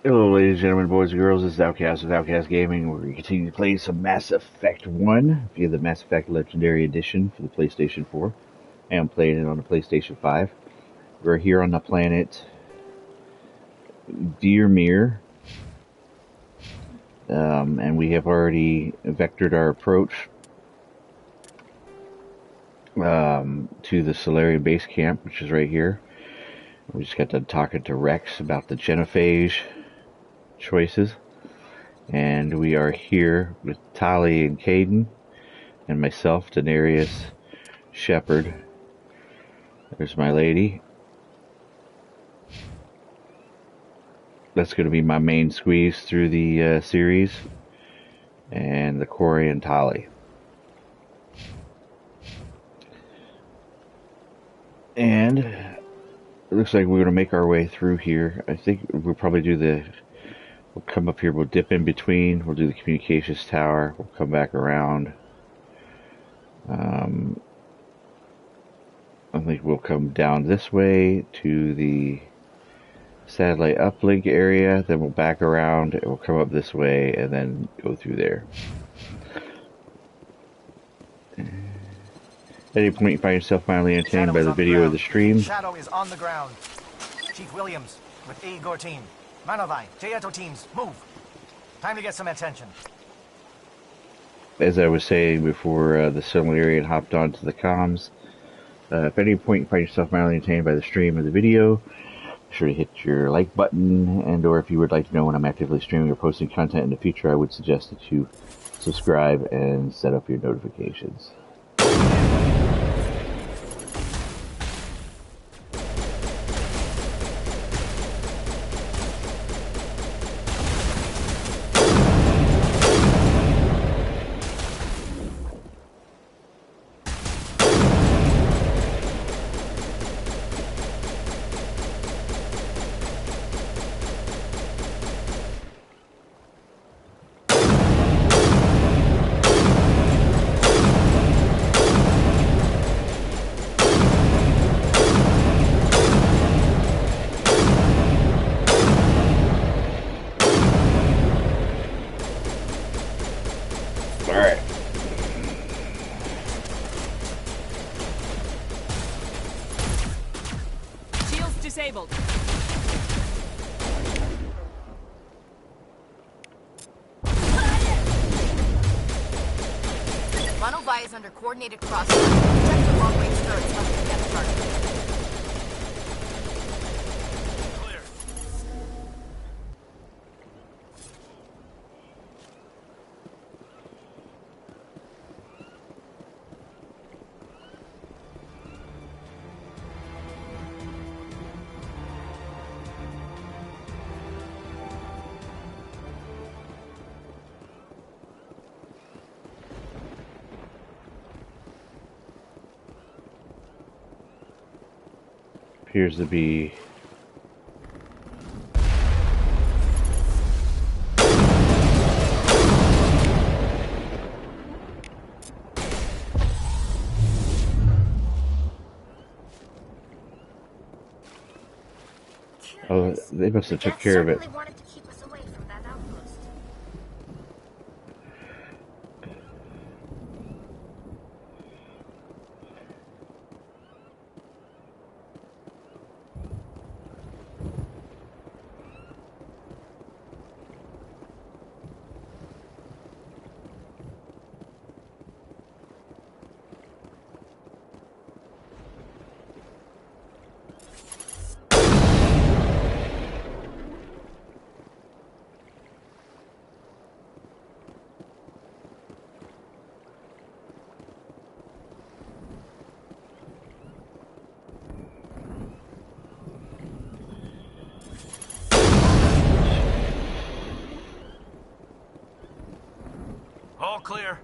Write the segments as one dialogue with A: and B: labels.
A: Hello, ladies and gentlemen, boys and girls. This is Outcast with Outcast Gaming. We're going to continue to play some Mass Effect 1 via the Mass Effect Legendary Edition for the PlayStation 4. I am playing it on the PlayStation 5. We're here on the planet Deermere, and we have already vectored our approach to the Solarian base camp, which is right here. We just got done talking to Rex about the genophage choices, and we are here with Tali and Caden and myself, Daenerys Shepard. There's my lady. That's going to be my main squeeze through the series, and the Corey and Tali. And it looks like we're going to make our way through here. I think we'll probably do we'll come up here, we'll dip in between, we'll do the communications tower, we'll come back around. I think we'll come down this way to the satellite uplink area, then we'll back around, and we'll come up this way, and then go through there. At any point you find yourself mildly entertained by the video or the stream.
B: Shadow is on the ground. Chief Williams with Igor team. Manovai, Jayato teams, move. Time to get some attention.
A: As I was saying before the Solarian hopped onto the comms, if at any point you find yourself mildly entertained by the stream or the video, be sure to hit your like button, and or if you would like to know when I'm actively streaming or posting content in the future, I would suggest that you subscribe and set up your notifications.
C: Disabled.
D: Manovai is under coordinated crossfire. Check the long-range turrets up the depth chart.
B: Clear.
A: Appears to be oh, they must have took care of it.
D: Wanted to keep us away from that outpost.
B: All clear.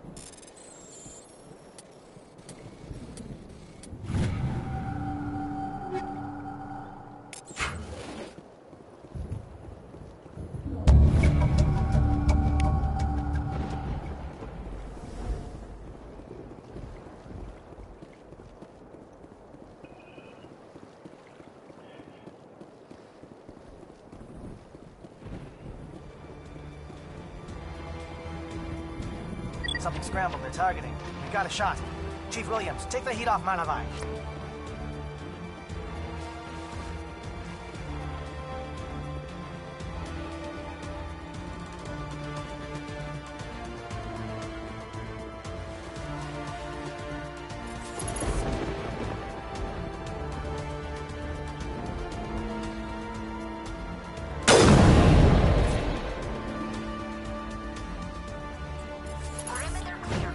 B: Something scrambled they're targeting. We got a shot. Chief Williams, take the heat off Manavai.
D: Perimeter clear.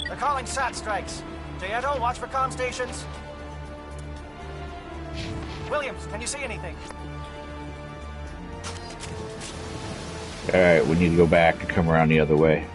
D: They're calling SAT strikes. Jayeto, watch for comm stations. Williams, can you see anything?
A: Alright, we need to go back and come around the other way.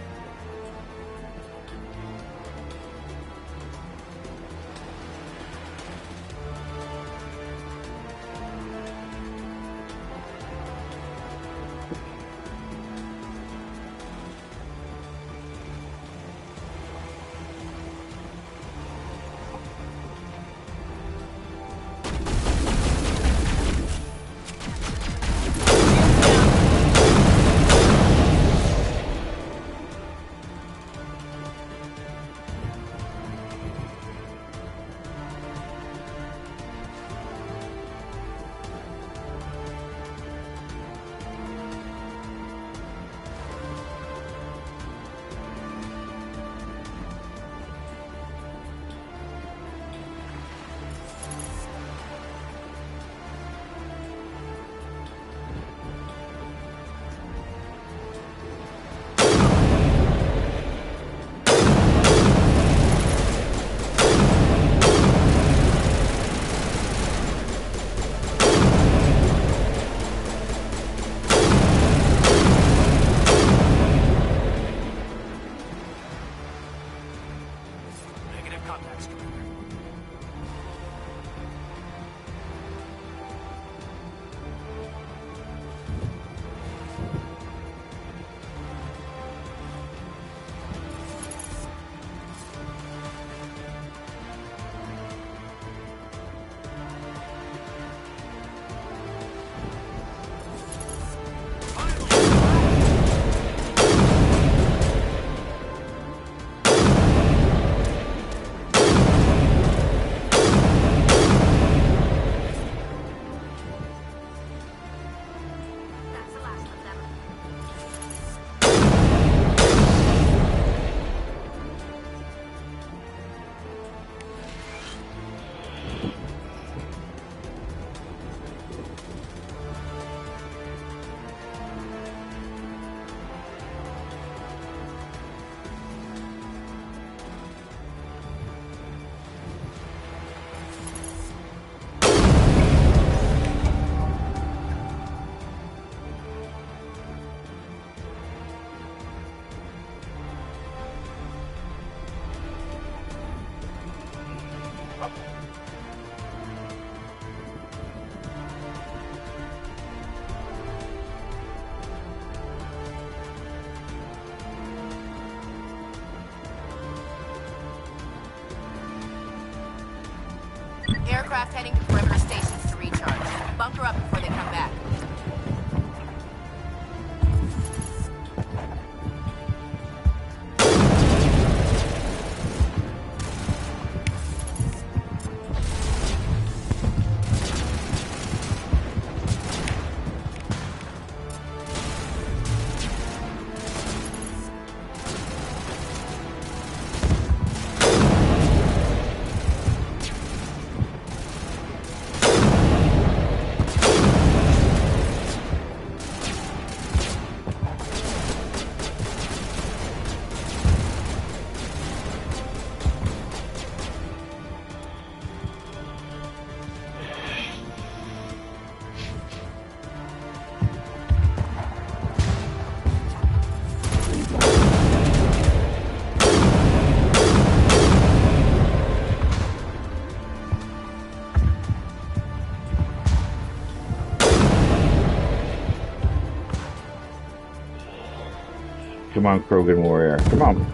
D: Aircraft heading to perimeter stations to recharge. Bunker up before they come back.
A: Come on, Krogan Warrior. Come on.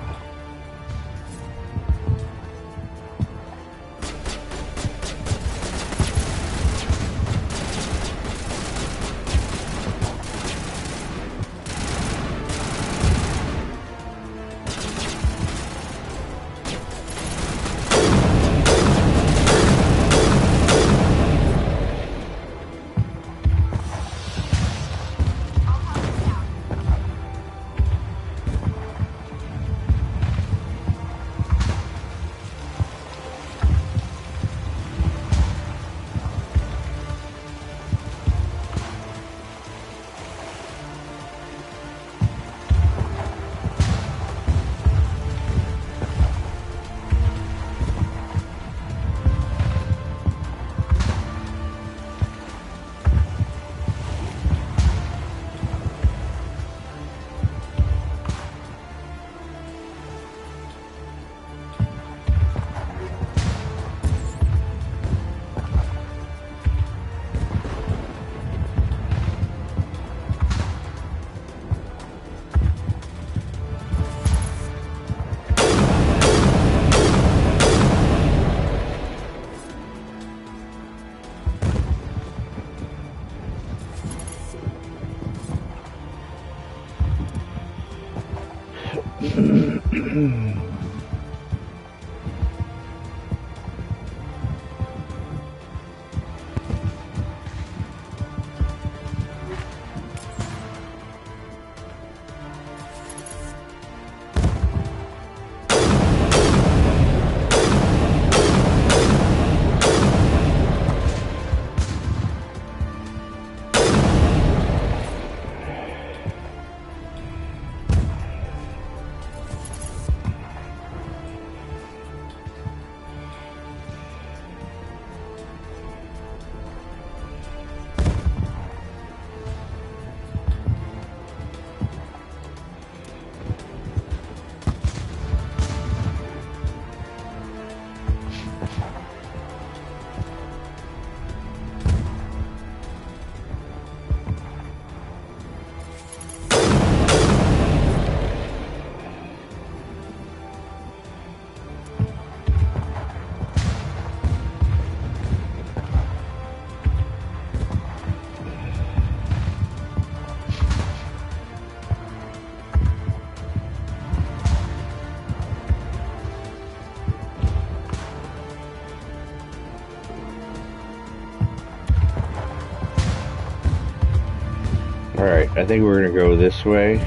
A: Alright, I think we're going to go this way,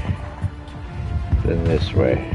A: then this way.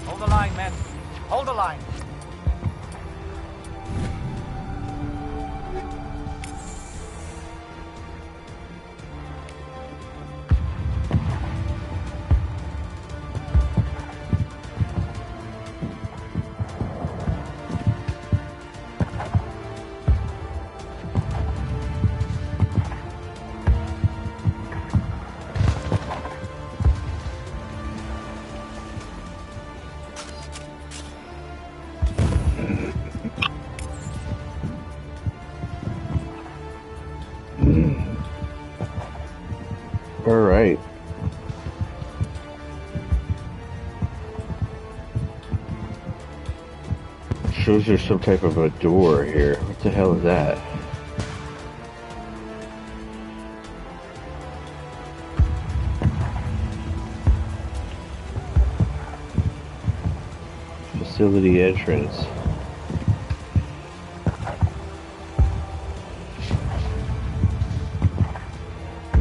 B: Hold the line, men. Hold the line.
A: All right. Shows there's some type of a door here. What the hell is that? Facility entrance.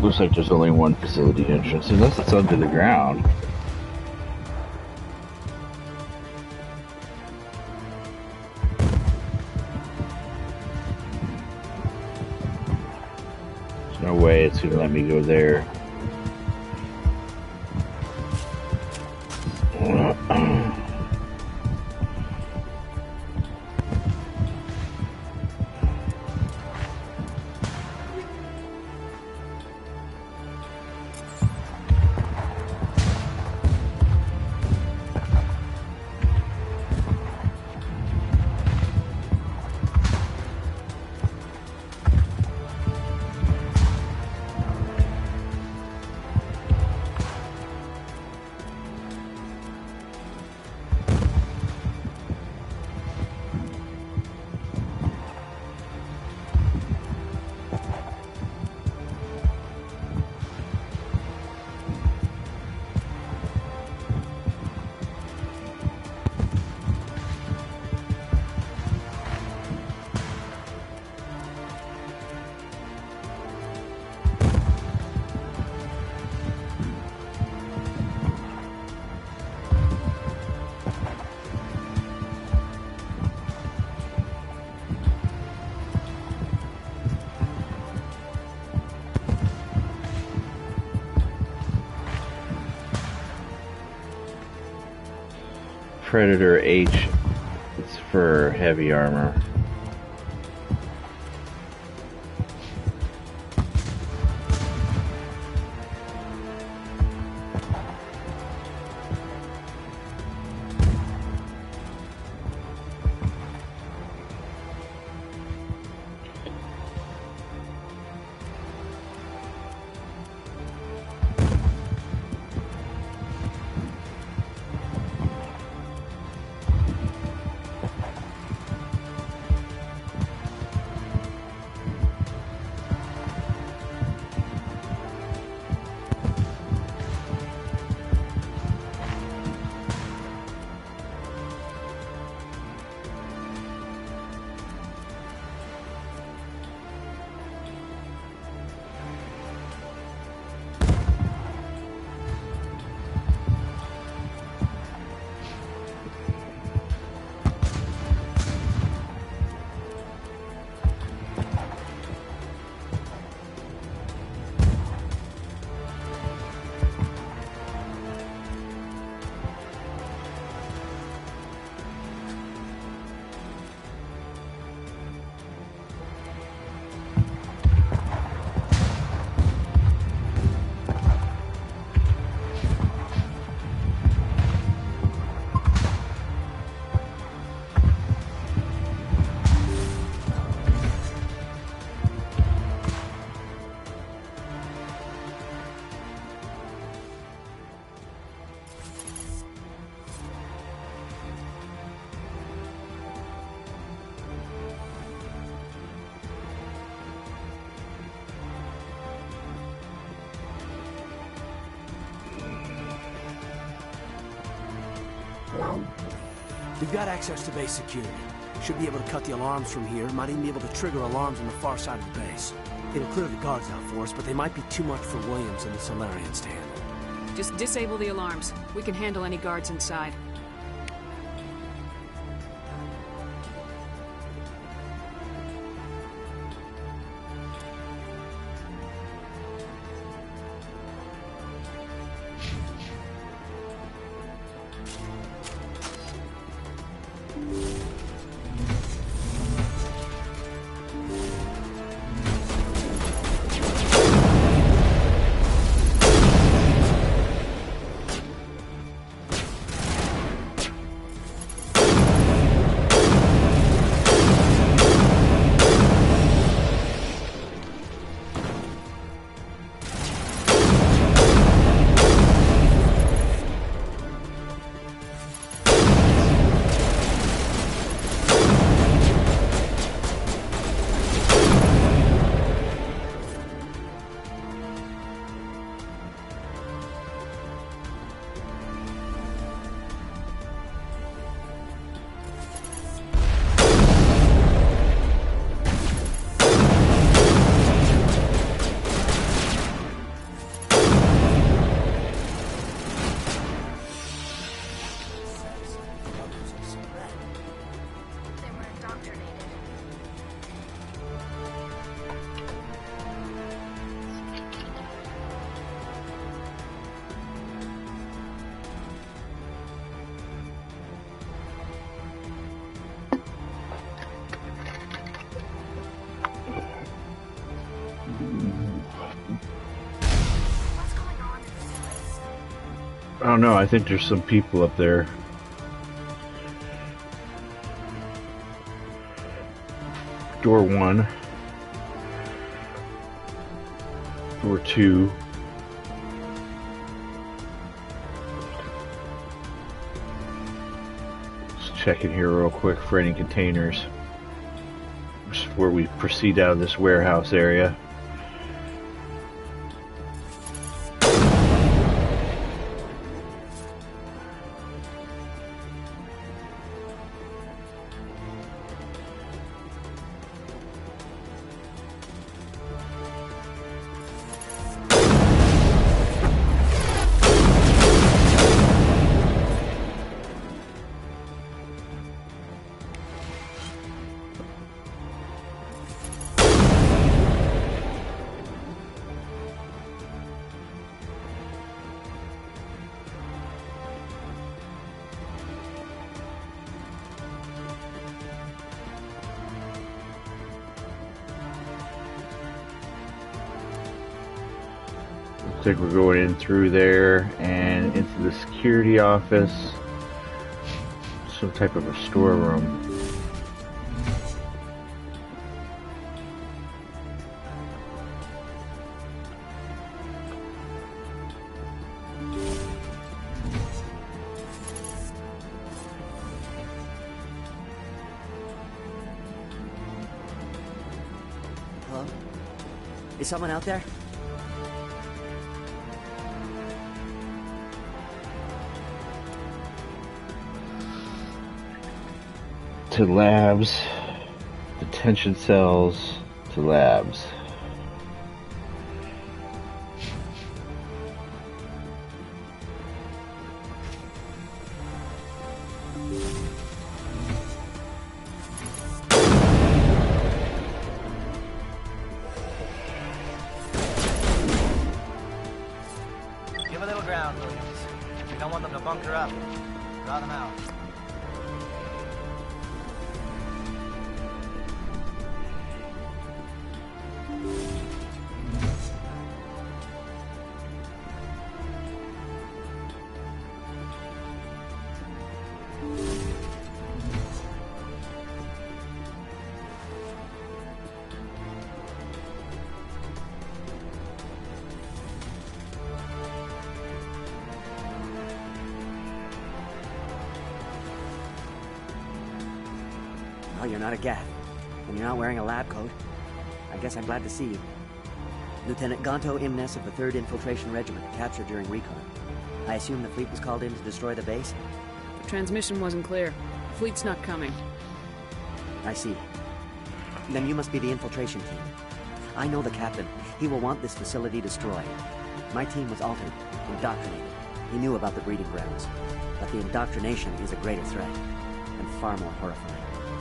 A: Looks like there's only one facility entrance, unless it's under the ground. There's no way it's gonna let me go there. Predator H, it's for heavy armor.
C: We've got access to base security. Should be able to cut the alarms from here. Might even be able to trigger alarms on the far side of the base. It'll clear the guards out for us, but they might be too much for Williams and the Solarians to handle.
E: Just disable the alarms. We can handle any guards inside.
A: I don't know, I think there's some people up there. Door 1. Door 2. Just checking here real quick for any containers. Just before we proceed out of this warehouse area. Looks like we're going in through there and into the security office. Some type of a storeroom.
E: Hello? Is someone out there?
A: To labs, detention cells, to labs.
B: Give a little ground, Williams. We don't want them to bunker up. Draw them out.
E: Oh, you're not a Gath, and you're not wearing a lab coat. I guess I'm glad to see you. Lieutenant Gonto Imnes of the 3rd Infiltration Regiment, captured during recon. I assume the fleet was called in to destroy the base?
F: The transmission wasn't clear. The fleet's not coming.
E: I see. Then you must be the infiltration team. I know the captain. He will want this facility destroyed. My team was altered, indoctrinated. He knew about the breeding grounds. But the indoctrination is a greater threat, and far more horrifying.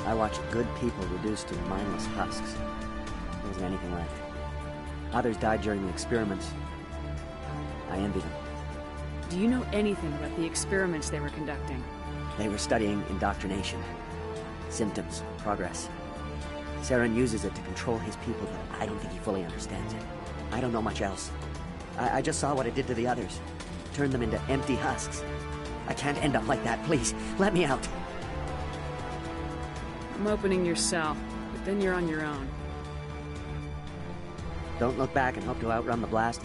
E: I watched good people reduced to mindless husks. There wasn't anything left. Others died during the experiments. I envy them.
F: Do you know anything about the experiments they were conducting?
E: They were studying indoctrination. Symptoms, progress. Saren uses it to control his people, but I don't think he fully understands it. I don't know much else. I just saw what it did to the others. Turned them into empty husks. I can't end up like that, please. Let me out.
F: I'm opening your cell, but then you're on your own.
E: Don't look back and hope to outrun the blast,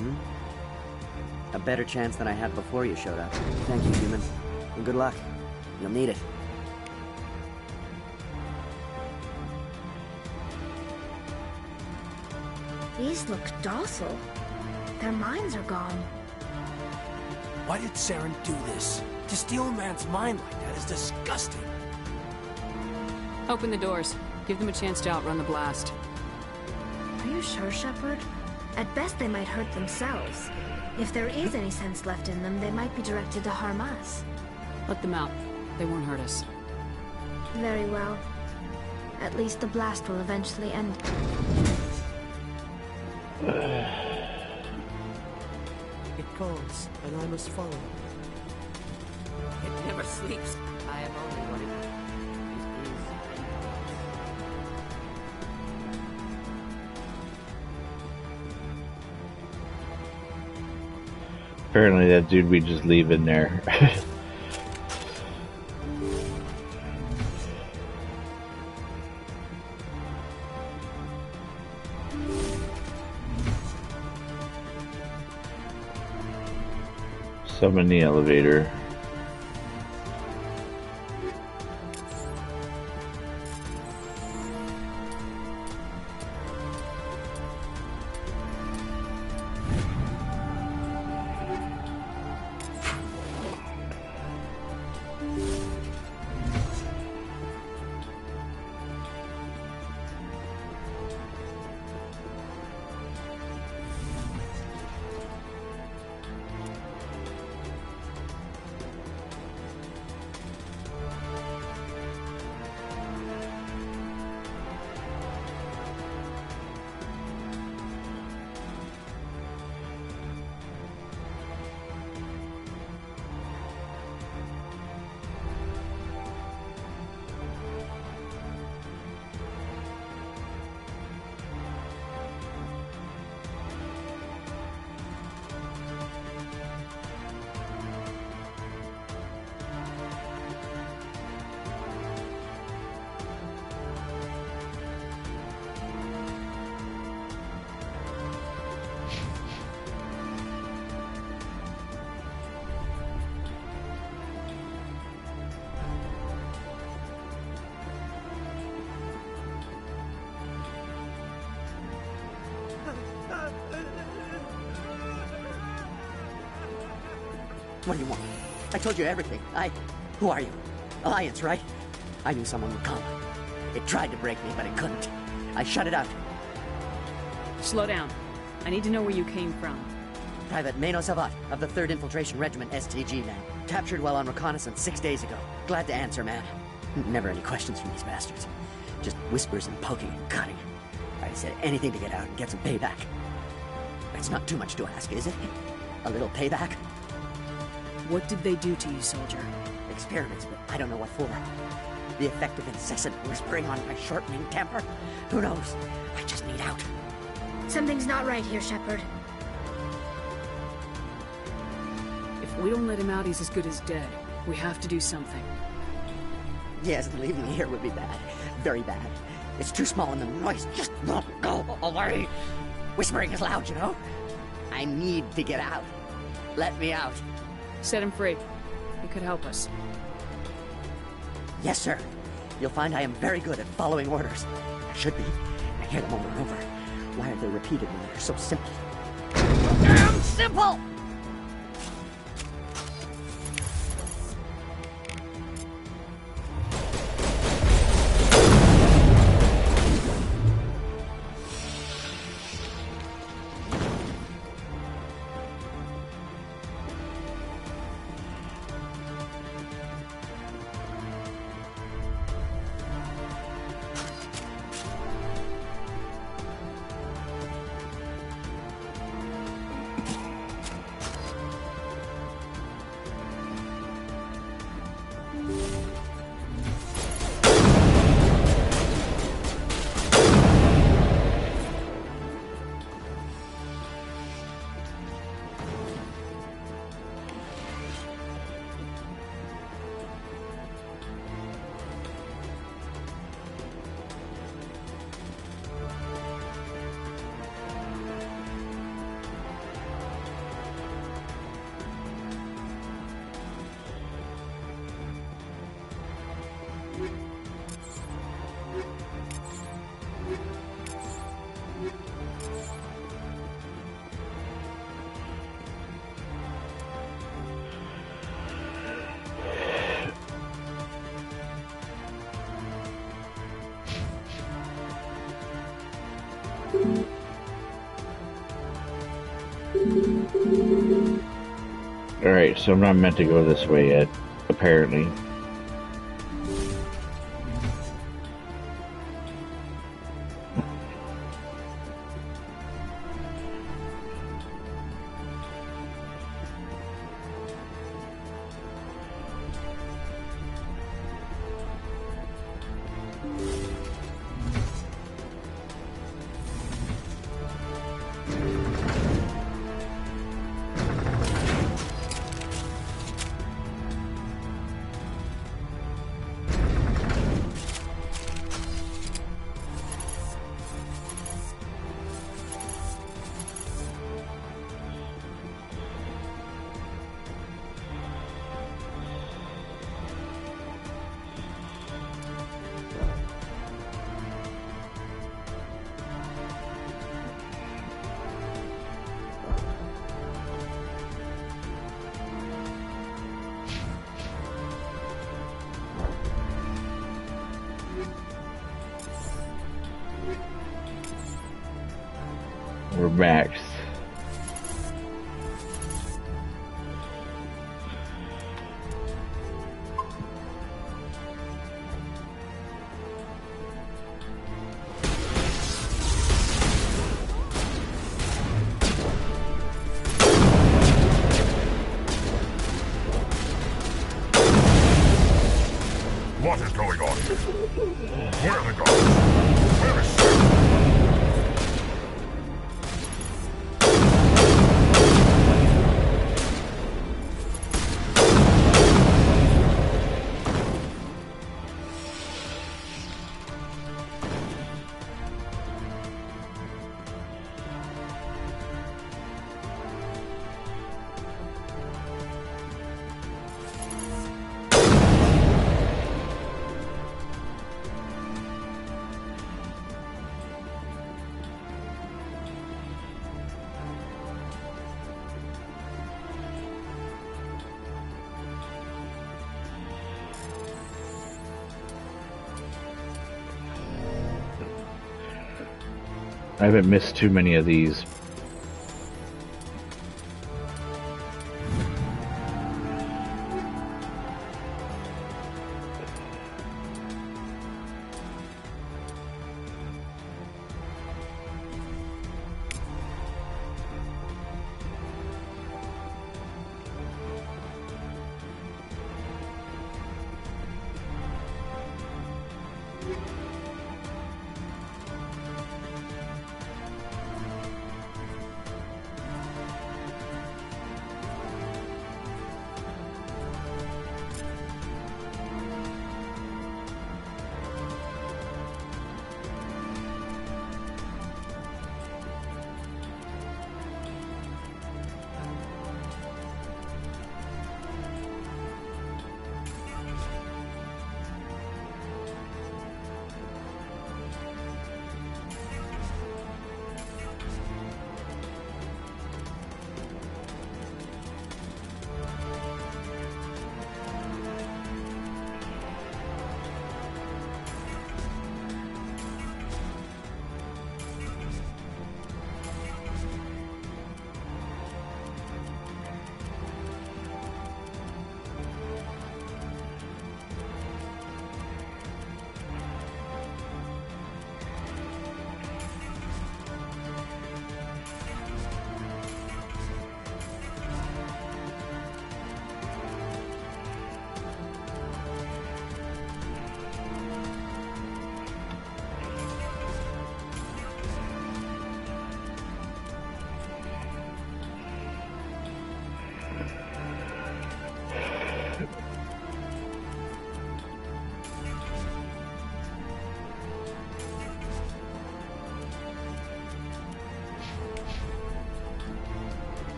E: A better chance than I had before you showed up. Thank you, human. And good luck. You'll need it.
G: These look docile. Their minds are gone.
C: Why did Saren do this? To steal a man's mind like that is disgusting.
F: Open the doors. Give them a chance to outrun the blast.
G: Are you sure, Shepard? At best, they might hurt themselves. If there is any sense left in them, they might be directed to harm us.
F: Let them out. They won't hurt us.
G: Very well. At least the blast will eventually end.
H: It calls, and I must follow. It never sleeps. I am only what it is.
A: Apparently that dude we just leave in there. Summon the elevator.
E: What do you want? I told you everything. Who are you? Alliance, right? I knew someone would come. It tried to break me, but it couldn't. I shut it out.
F: Slow down. I need to know where you came from.
E: Private Mano Savat of the 3rd Infiltration Regiment, STG, man. Captured while on reconnaissance 6 days ago. Glad to answer, man. Never any questions from these bastards. Just whispers and poking and cutting. I said anything to get out and get some payback. It's not too much to ask, is it? A little payback?
F: What did they do to you, soldier?
E: Experiments, but I don't know what for. The effect of incessant whispering on my shortening temper? Who knows? I just need out.
G: Something's not right here, Shepard.
F: If we don't let him out, he's as good as dead. We have to do something.
E: Yes, leaving me here would be bad. Very bad. It's too small and the noise just won't go away. Whispering is loud, you know? I need to get out. Let me out.
F: Set him free. He could help us.
E: Yes, sir. You'll find I am very good at following orders. I should be. I hear them over and over. Why are they repeated when they're so simple? Damn simple!
A: Alright, so I'm not meant to go this way yet, apparently. we're maxed.
I: What is going on? Where are the guards? Where is Sam?
A: I haven't missed too many of these.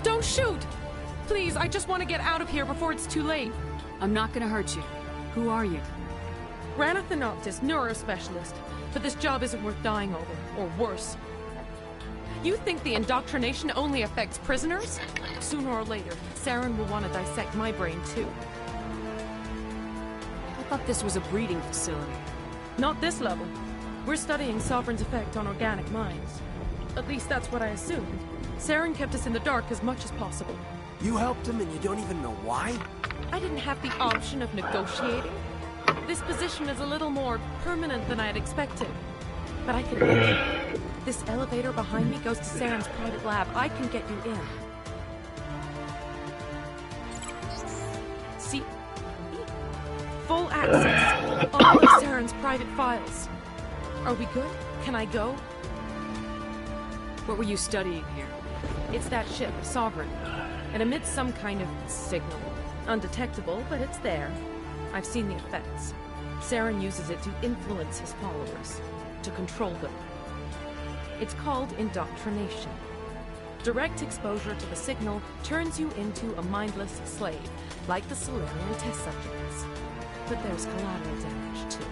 J: Don't shoot! Please, I just want to get out of here before it's too late.
F: I'm not gonna hurt you. Who are you?
J: Ranathan Noctis, neurospecialist. But this job isn't worth dying over, or worse. You think the indoctrination only affects prisoners? Sooner or later, Saren will want to dissect my brain too.
F: I thought this was a breeding facility.
J: Not this level. We're studying Sovereign's effect on organic minds. At least that's what I assumed. Saren kept us in the dark as much as possible.
C: You helped him and you don't even know why?
J: I didn't have the option of negotiating. This position is a little more permanent than I had expected. But I can help you. This elevator behind me goes to Saren's private lab. I can get you in. See? Full access. All of Saren's private files. Are we good? Can I go?
F: What were you studying here?
J: It's that ship, Sovereign. It emits some kind of signal. Undetectable, but it's there. I've seen the effects. Saren uses it to influence his followers, to control them. It's called indoctrination. Direct exposure to the signal turns you into a mindless slave, like the Solarian test subjects. But there's collateral damage, too.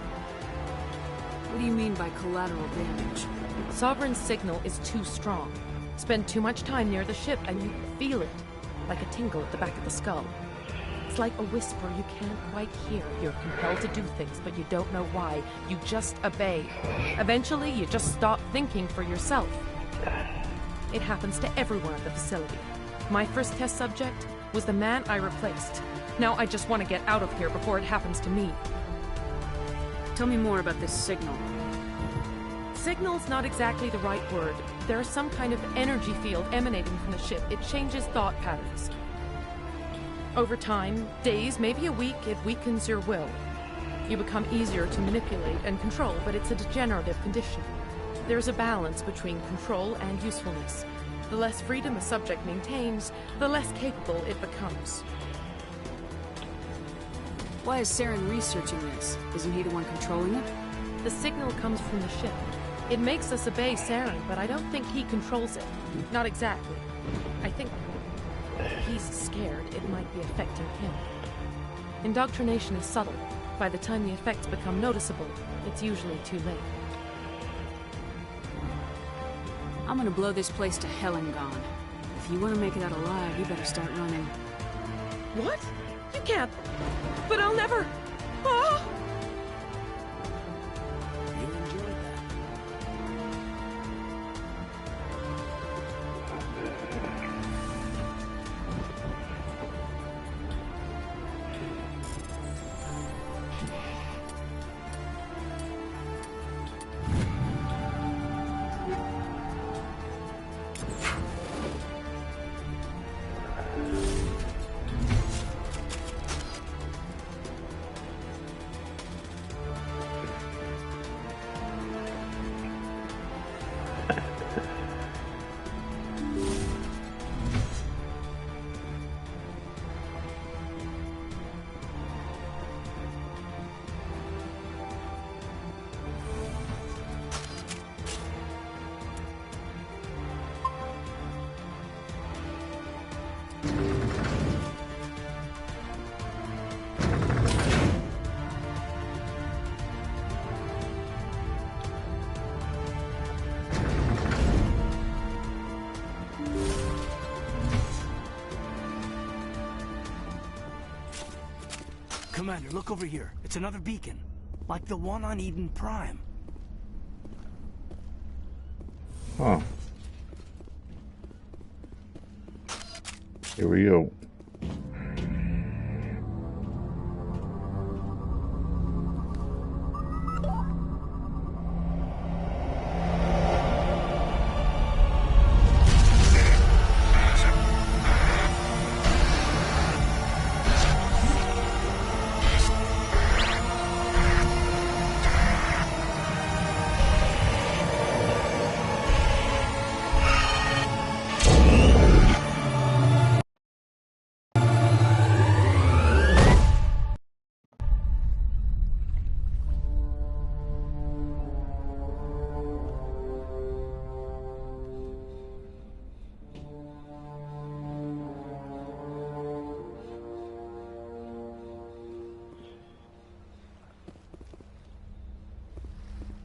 F: What do you mean by collateral damage?
J: Sovereign's signal is too strong. Spend too much time near the ship and you feel it, like a tingle at the back of the skull. It's like a whisper you can't quite hear. You're compelled to do things, but you don't know why. You just obey. Eventually, you just stop thinking for yourself. It happens to everyone at the facility. My first test subject was the man I replaced. Now I just want to get out of here before it happens to me.
F: Tell me more about this signal.
J: Signal's not exactly the right word. There's some kind of energy field emanating from the ship. It changes thought patterns. Over time, days, maybe a week, it weakens your will. You become easier to manipulate and control, but it's a degenerative condition. There's a balance between control and usefulness. The less freedom a subject maintains, the less capable it becomes.
F: Why is Saren researching this? Isn't he the one controlling it?
J: The signal comes from the ship. It makes us obey Saren, but I don't think he controls it. Not exactly. I think he's scared it might be affecting him. Indoctrination is subtle. By the time the effects become noticeable, it's usually too late.
F: I'm gonna blow this place to hell and gone. If you want to make it out alive, you better start running.
J: What? You can't. But I'll never. Oh!
C: You enjoyed that. Commander, look over here. It's another beacon. Like the one on Eden Prime.
A: Huh. Here we go.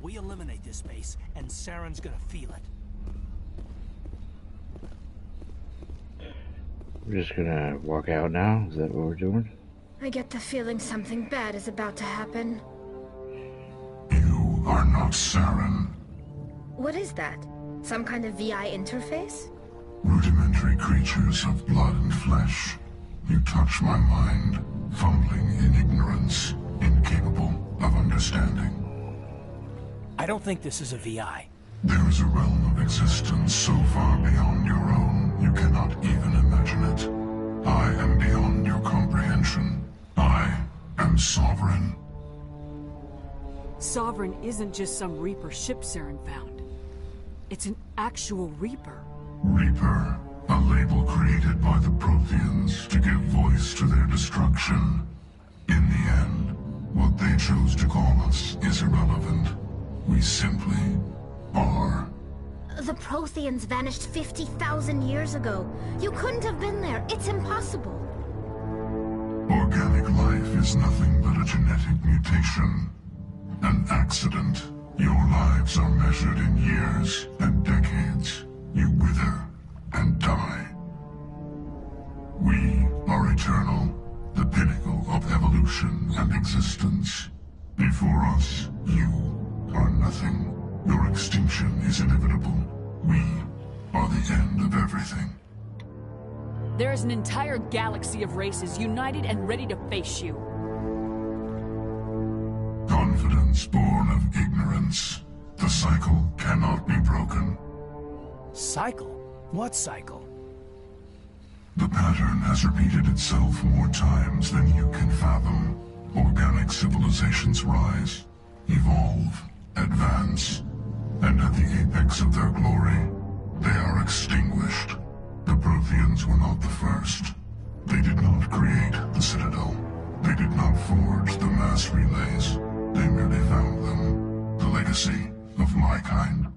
C: We eliminate this base, and Saren's gonna feel it.
A: We're just gonna walk out now? Is that what we're doing?
G: I get the feeling something bad is about to happen.
I: You are not Saren.
G: What is that? Some kind of VI interface?
I: Rudimentary creatures of blood and flesh. You touch my mind, fumbling in ignorance, incapable of understanding.
C: I don't think this is a VI.
I: There is a realm of existence so far beyond your own, you cannot even imagine it. I am beyond your comprehension. I am sovereign.
F: Sovereign isn't just some Reaper ship Saren found. It's an actual Reaper.
I: Reaper, a label created by the Protheans to give voice to their destruction. In the end, what they chose to call us is irrelevant. We simply are.
G: The Protheans vanished 50,000 years ago. You couldn't have been there. It's impossible.
I: Organic life is nothing but a genetic mutation. An accident. Your lives are measured in years and decades. You wither and die. We are eternal, the pinnacle of evolution and existence. Before us, you are nothing. Your extinction is inevitable. We are the end of everything.
F: There is an entire galaxy of races united and ready to face you.
I: Confidence born of ignorance. The cycle cannot be broken.
C: Cycle? What cycle?
I: The pattern has repeated itself more times than you can fathom. Organic civilizations rise, evolve, advance, and at the apex of their glory, they are extinguished. The Protheans were not the first. They did not create the Citadel. They did not forge the mass relays. They merely found them. The legacy of my kind.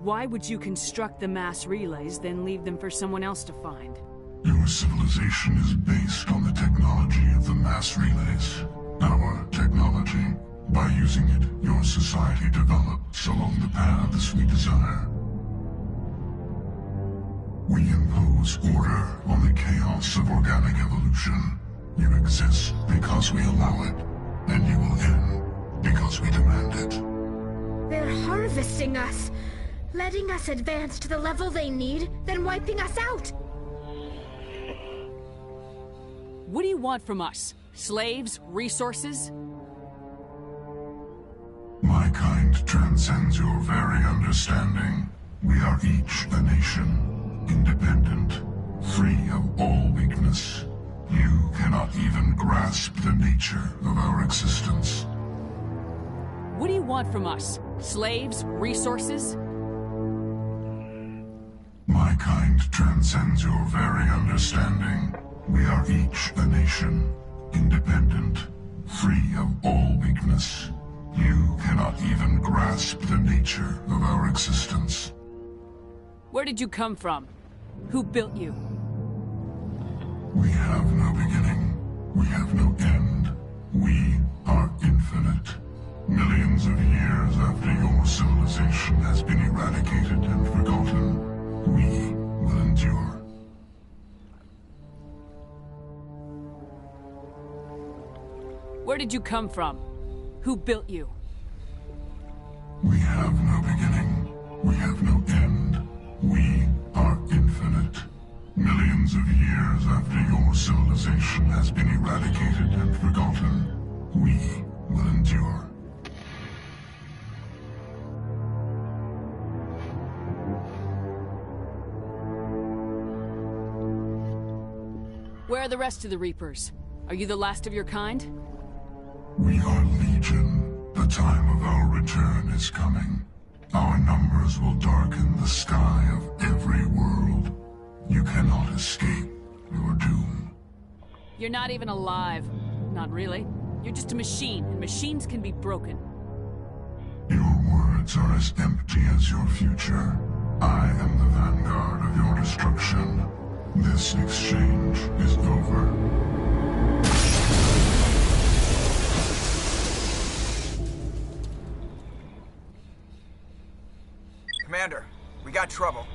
F: Why would you construct the mass relays, then leave them for someone else to find?
I: Your civilization is based on the technology of the mass relays. Our technology. By using it, your society develops along the paths we desire. We impose order on the chaos of organic evolution. You exist because we allow it, and you will end because we demand it.
G: They're harvesting us, letting us advance to the level they need, then wiping us out.
F: What do you want from us? Slaves? Resources?
I: My kind transcends your very understanding. We are each a nation, independent, free of all weakness. You cannot even grasp the nature of our existence.
F: What do you want from us? Slaves? Resources?
I: My kind transcends your very understanding. We are each a nation, independent, free of all weakness. You cannot even grasp the nature of our existence.
F: Where did you come from? Who built you?
I: We have no beginning. We have no end. We are infinite. Millions of years after your civilization has been eradicated and forgotten, we will endure.
F: Where did you come from? Who built you?
I: We have no beginning. We have no end. We are infinite. Millions of years after your civilization has been eradicated and forgotten, we will endure.
F: Where are the rest of the Reapers? Are you the last of your kind?
I: We are Legion. The time of our return is coming. Our numbers will darken the sky of every world. You cannot escape your doom.
F: You're not even alive. Not really. You're just a machine, and machines can be broken.
I: Your words are as empty as your future. I am the vanguard of your destruction. This exchange is over.
K: Commander, we got trouble.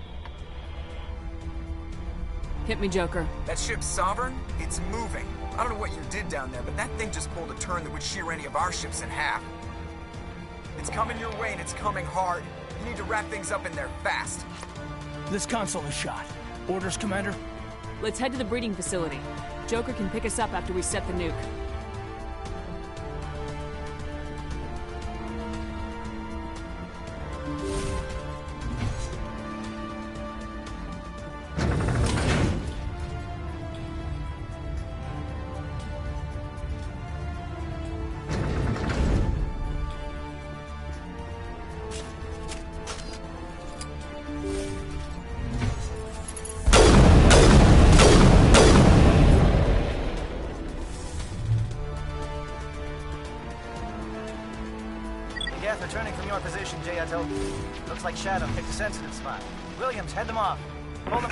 F: Hit me, Joker.
K: That ship's Sovereign? It's moving. I don't know what you did down there, but that thing just pulled a turn that would shear any of our ships in half. It's coming your way, and it's coming hard. You need to wrap things up in there fast.
C: This console is shot. Orders, Commander?
F: Let's head to the breeding facility. Joker can pick us up after we set the nuke.
B: Death returning from your position, Jayato. Looks like Shadow picked a sensitive spot. Williams, head them off. Pull them.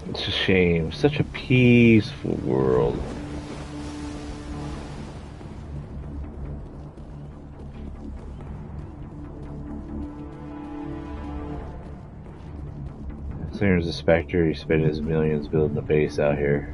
A: It's a shame. Such a peaceful world. So here's the Spectre. He spent his millions building a base out here.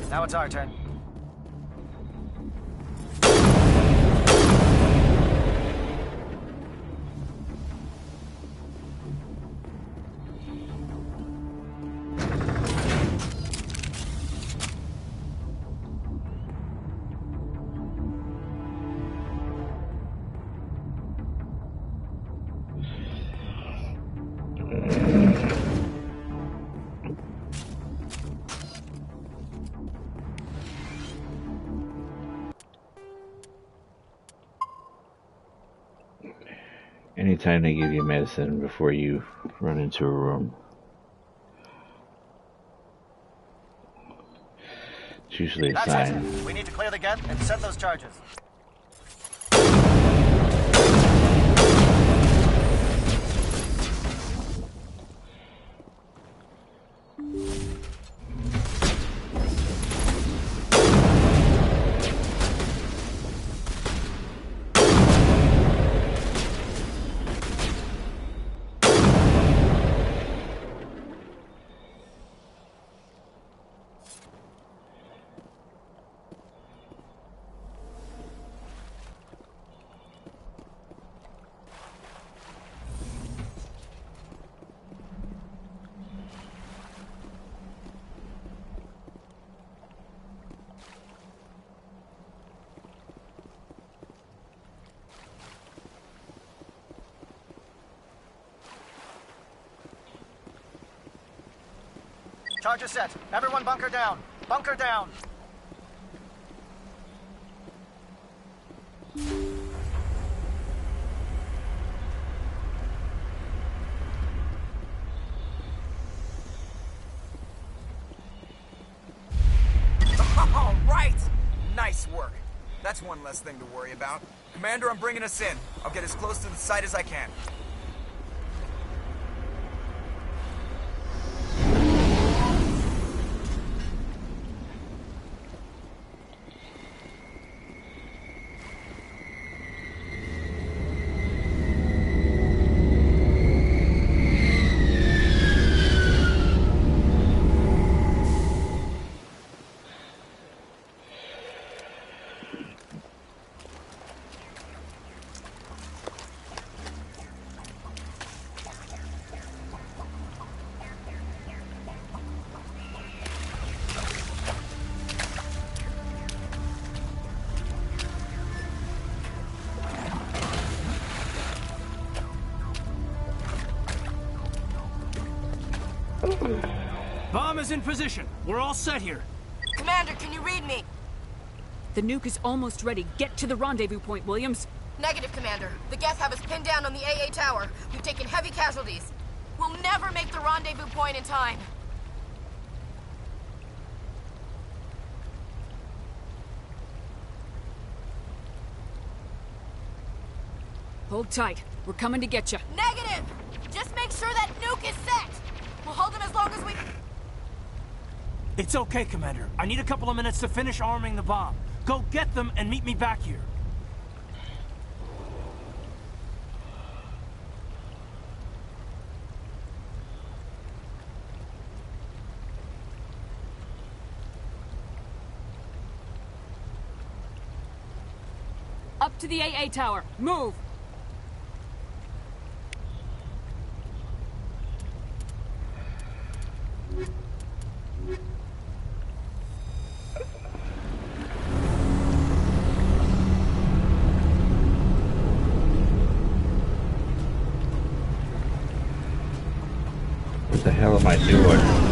B: Now it's our turn.
A: Anytime they give you medicine before you run into a room. It's usually a
B: That's
A: sign.
B: it. We need to clear the gate and set those charges. Charge is set. Everyone bunker down. Bunker down.
K: All right! Nice work. That's one less thing to worry about. Commander, I'm bringing us in. I'll get as close to the site as I can.
C: Bomb is in position. We're all set here.
D: Commander, can you read me?
F: The nuke is almost ready. Get to the rendezvous point, Williams.
D: Negative, Commander. The Geth have us pinned down on the AA tower. We've taken heavy casualties. We'll never make the rendezvous point in time.
F: Hold tight. We're coming to get you.
D: Negative! Just make sure that nuke is set! We'll hold them as long as we...
C: It's okay, Commander. I need a couple of minutes to finish arming the bomb. Go get them and meet me back here.
F: Up to the AA tower. Move!
A: What the hell am I doing?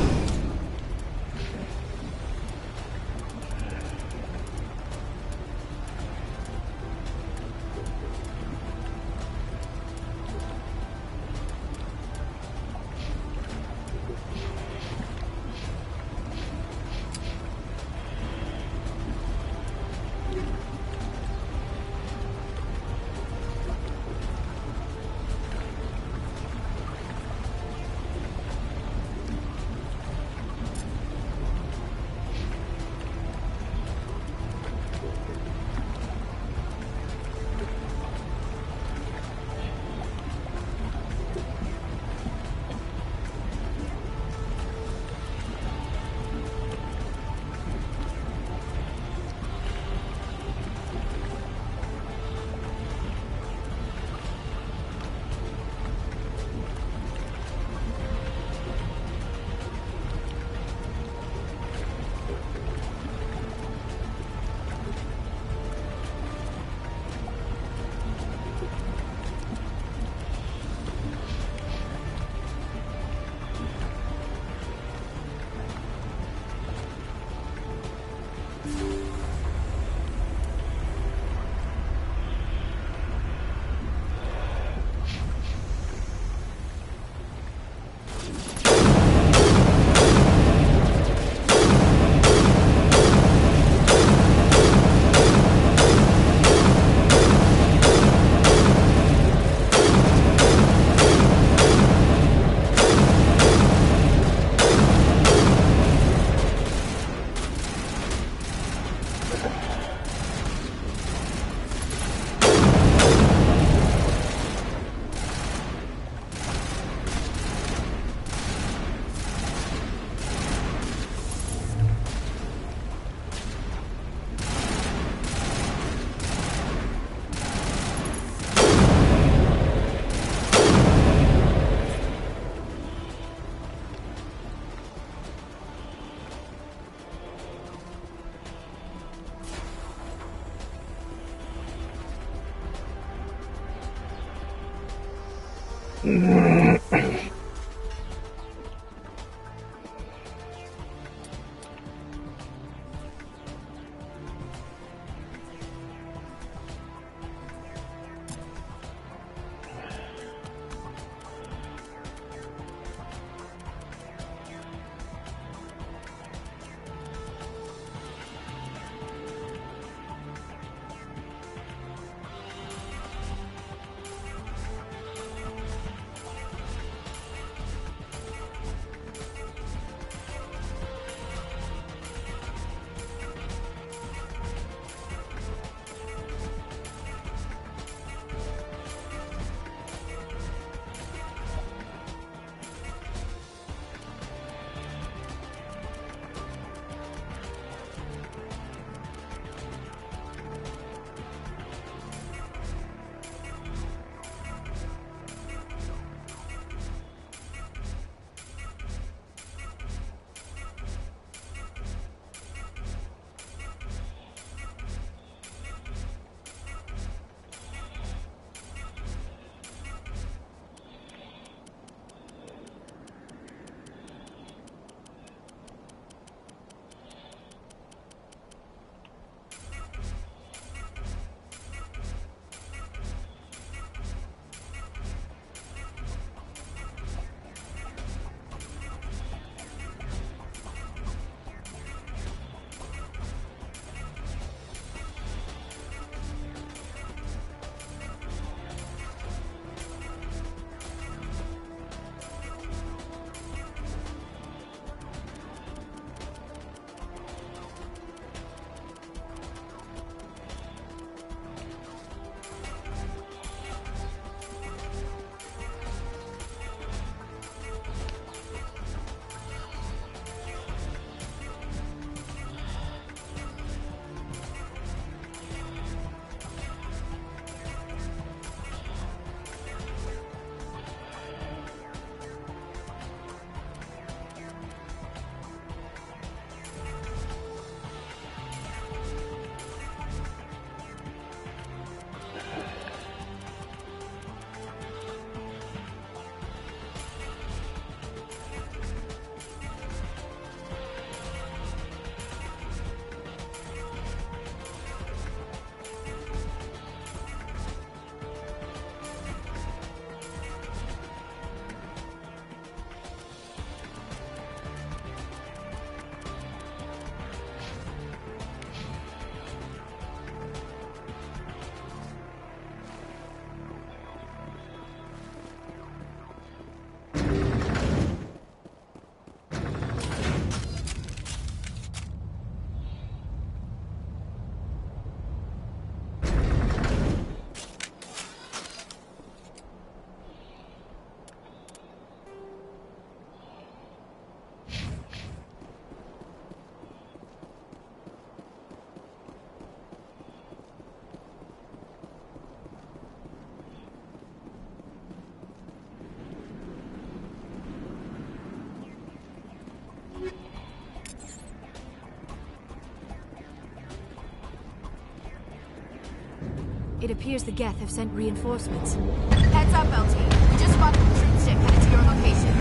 F: It appears the Geth have sent reinforcements.
D: Heads up, LT. We just spotted the troop ship headed to your location.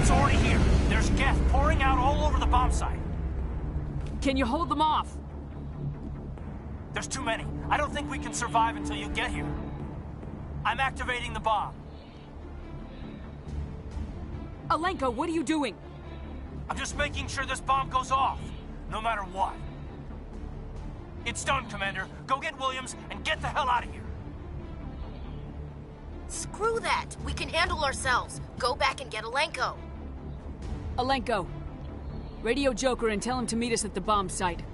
B: It's already here. There's Geth pouring out all over the bomb site.
F: Can you hold them off?
B: There's too many. I don't think we can survive until you get here. I'm activating the bomb.
F: Alenko, what are you doing?
B: I'm just making sure this bomb goes off, no matter what. It's done, Commander. Go get Williams and get the hell out of here.
D: Screw that. We can handle ourselves. Go back and get Alenko.
F: Alenko, radio Joker and tell him to meet us at the bomb site.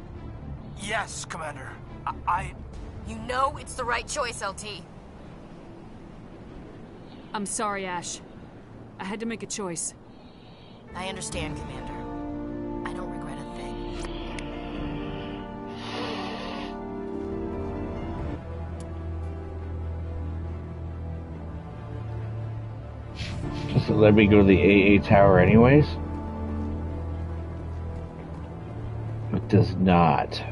B: Yes, Commander.
D: You know it's the right choice, LT.
F: I'm sorry, Ash. I had to make a choice.
D: I understand, Commander. I don't regret a thing.
A: Does it let me go to the AA tower anyways? It does not.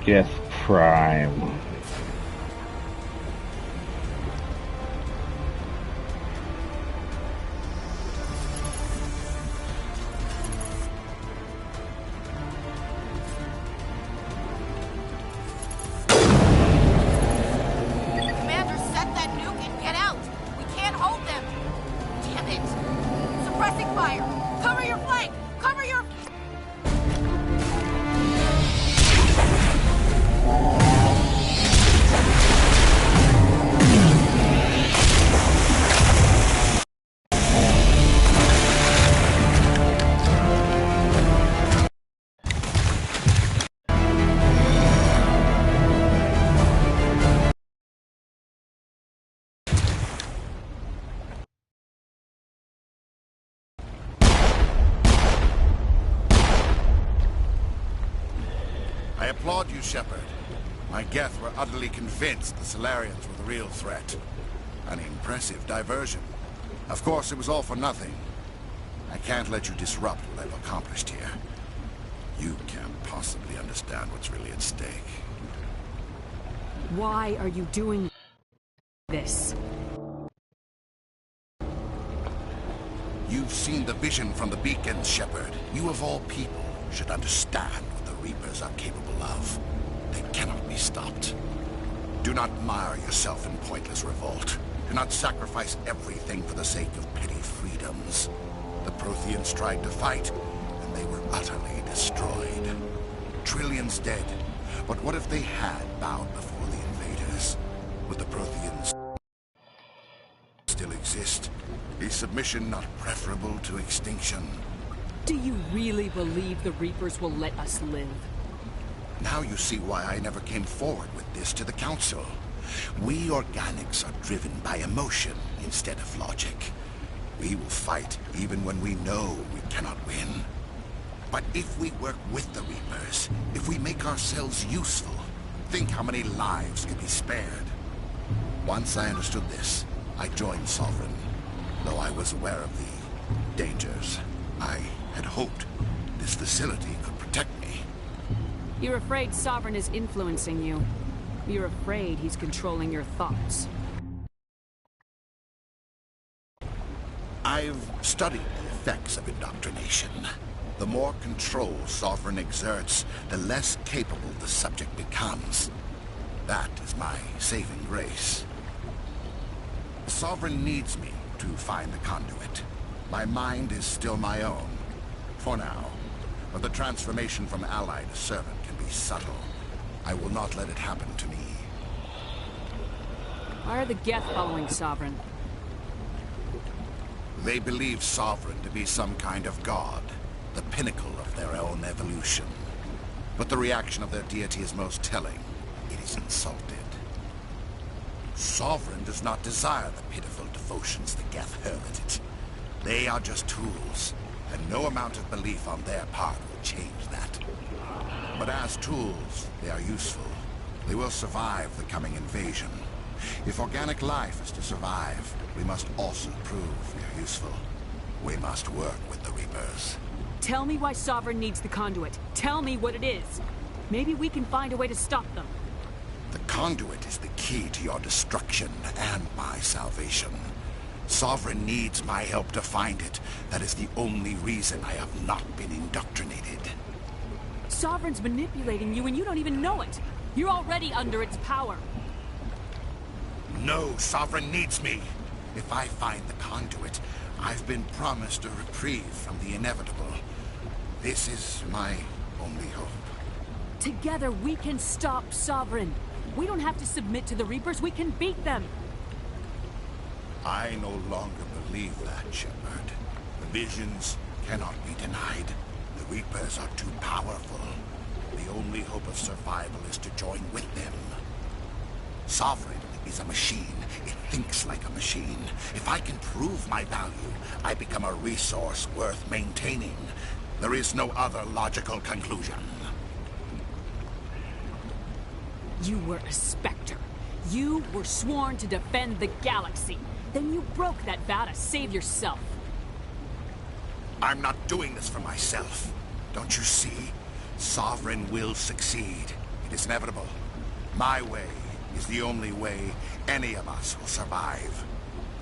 A: Geth Prime.
D: Commander, set that nuke and get out! We can't hold them! Damn it! Suppressing fire! Cover your flank! Cover your...
L: I applaud you, Shepard. My Geth were utterly convinced the Solarians were the real threat. An impressive diversion. Of course, it was all for nothing. I can't let you disrupt what I've accomplished here. You can't possibly understand what's really at stake.
F: Why are you doing this?
L: You've seen the vision from the beacons, Shepard. You of all people should understand what the Reapers are capable of. They cannot be stopped. Do not mire yourself in pointless revolt. Do not sacrifice everything for the sake of petty freedoms. The Protheans tried to fight, and they were utterly destroyed. Trillions dead. But what if they had bowed before the invaders? Would the Protheans still exist? Is submission not preferable to extinction?
F: Do you really believe the Reapers will let us live?
L: Now you see why I never came forward with this to the Council. We organics are driven by emotion instead of logic. We will fight even when we know we cannot win. But if we work with the Reapers, if we make ourselves useful, think how many lives can be spared. Once I understood this, I joined Sovereign, though I was aware of the dangers. I had hoped this facility could protect me.
F: You're afraid Sovereign is influencing you. You're afraid he's controlling your thoughts.
L: I've studied the effects of indoctrination. The more control Sovereign exerts, the less capable the subject becomes. That is my saving grace. Sovereign needs me to find the conduit. My mind is still my own, for now. But the transformation from ally to servant can be subtle. I will not let it happen to me.
F: Why are the Geth following Sovereign?
L: They believe Sovereign to be some kind of god, the pinnacle of their own evolution. But the reaction of their deity is most telling. It is insulted. Sovereign does not desire the pitiful devotions the Geth hurl at it. They are just tools, and no amount of belief on their part will change that. But as tools, they are useful. They will survive the coming invasion. If organic life is to survive, we must also prove we are useful. We must work with the Reapers.
F: Tell me why Sovereign needs the conduit. Tell me what it is. Maybe we can find a way to stop them.
L: The conduit is the key to your destruction and my salvation. Sovereign needs my help to find it. That is the only reason I have not been indoctrinated.
F: Sovereign's manipulating you and you don't even know it. You're already under its power.
L: No, Sovereign needs me. If I find the conduit, I've been promised a reprieve from the inevitable. This is my only hope.
F: Together we can stop Sovereign. We don't have to submit to the Reapers, we can beat them.
L: I no longer believe that, Shepard. The visions cannot be denied. The Reapers are too powerful. The only hope of survival is to join with them. Sovereign is a machine. It thinks like a machine. If I can prove my value, I become a resource worth maintaining. There is no other logical conclusion.
F: You were a Spectre. You were sworn to defend the galaxy. Then you broke that vow to save yourself.
L: I'm not doing this for myself. Don't you see? Sovereign will succeed. It is inevitable. My way is the only way any of us will survive.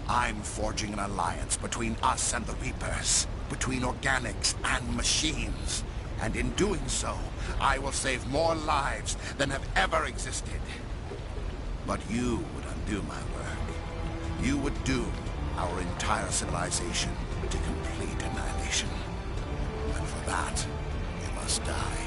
L: I'm forging an alliance between us and the Reapers, between organics and machines. And in doing so, I will save more lives than have ever existed. But you would undo my work. You would doom our entire civilization to complete annihilation. And for that, you must die.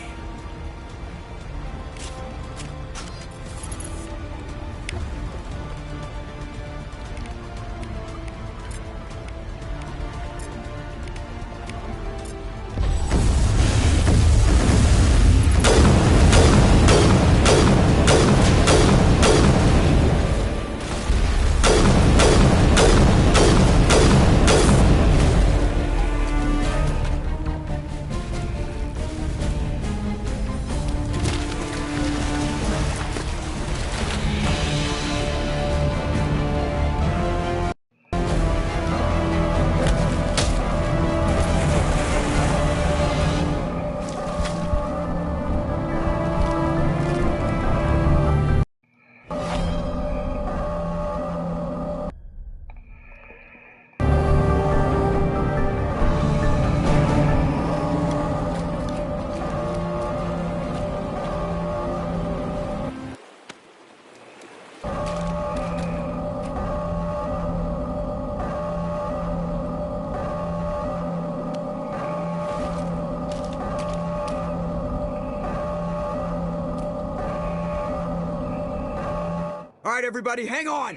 K: All right, everybody, hang on!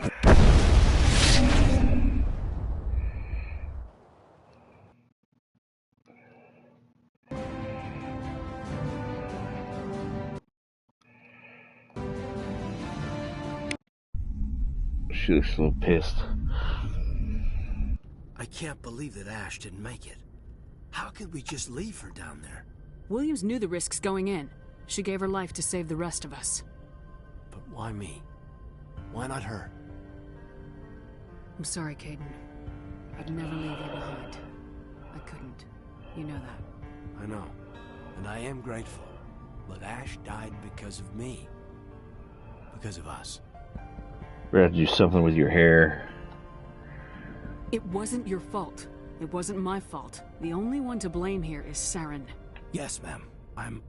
A: She looks a little pissed.
C: I can't believe that Ash didn't make it. How could we just leave her down there?
F: Williams knew the risks going in. She gave her life to save the rest of us.
C: But why me? Why not her?
F: I'm sorry, Caden. I'd never leave you behind. I couldn't. You know that.
C: I know. And I am grateful. But Ash died because of me. Because of us.
A: We're gonna have to do something with your hair.
F: It wasn't your fault. It wasn't my fault. The only one to blame here is Saren.
C: Yes, ma'am.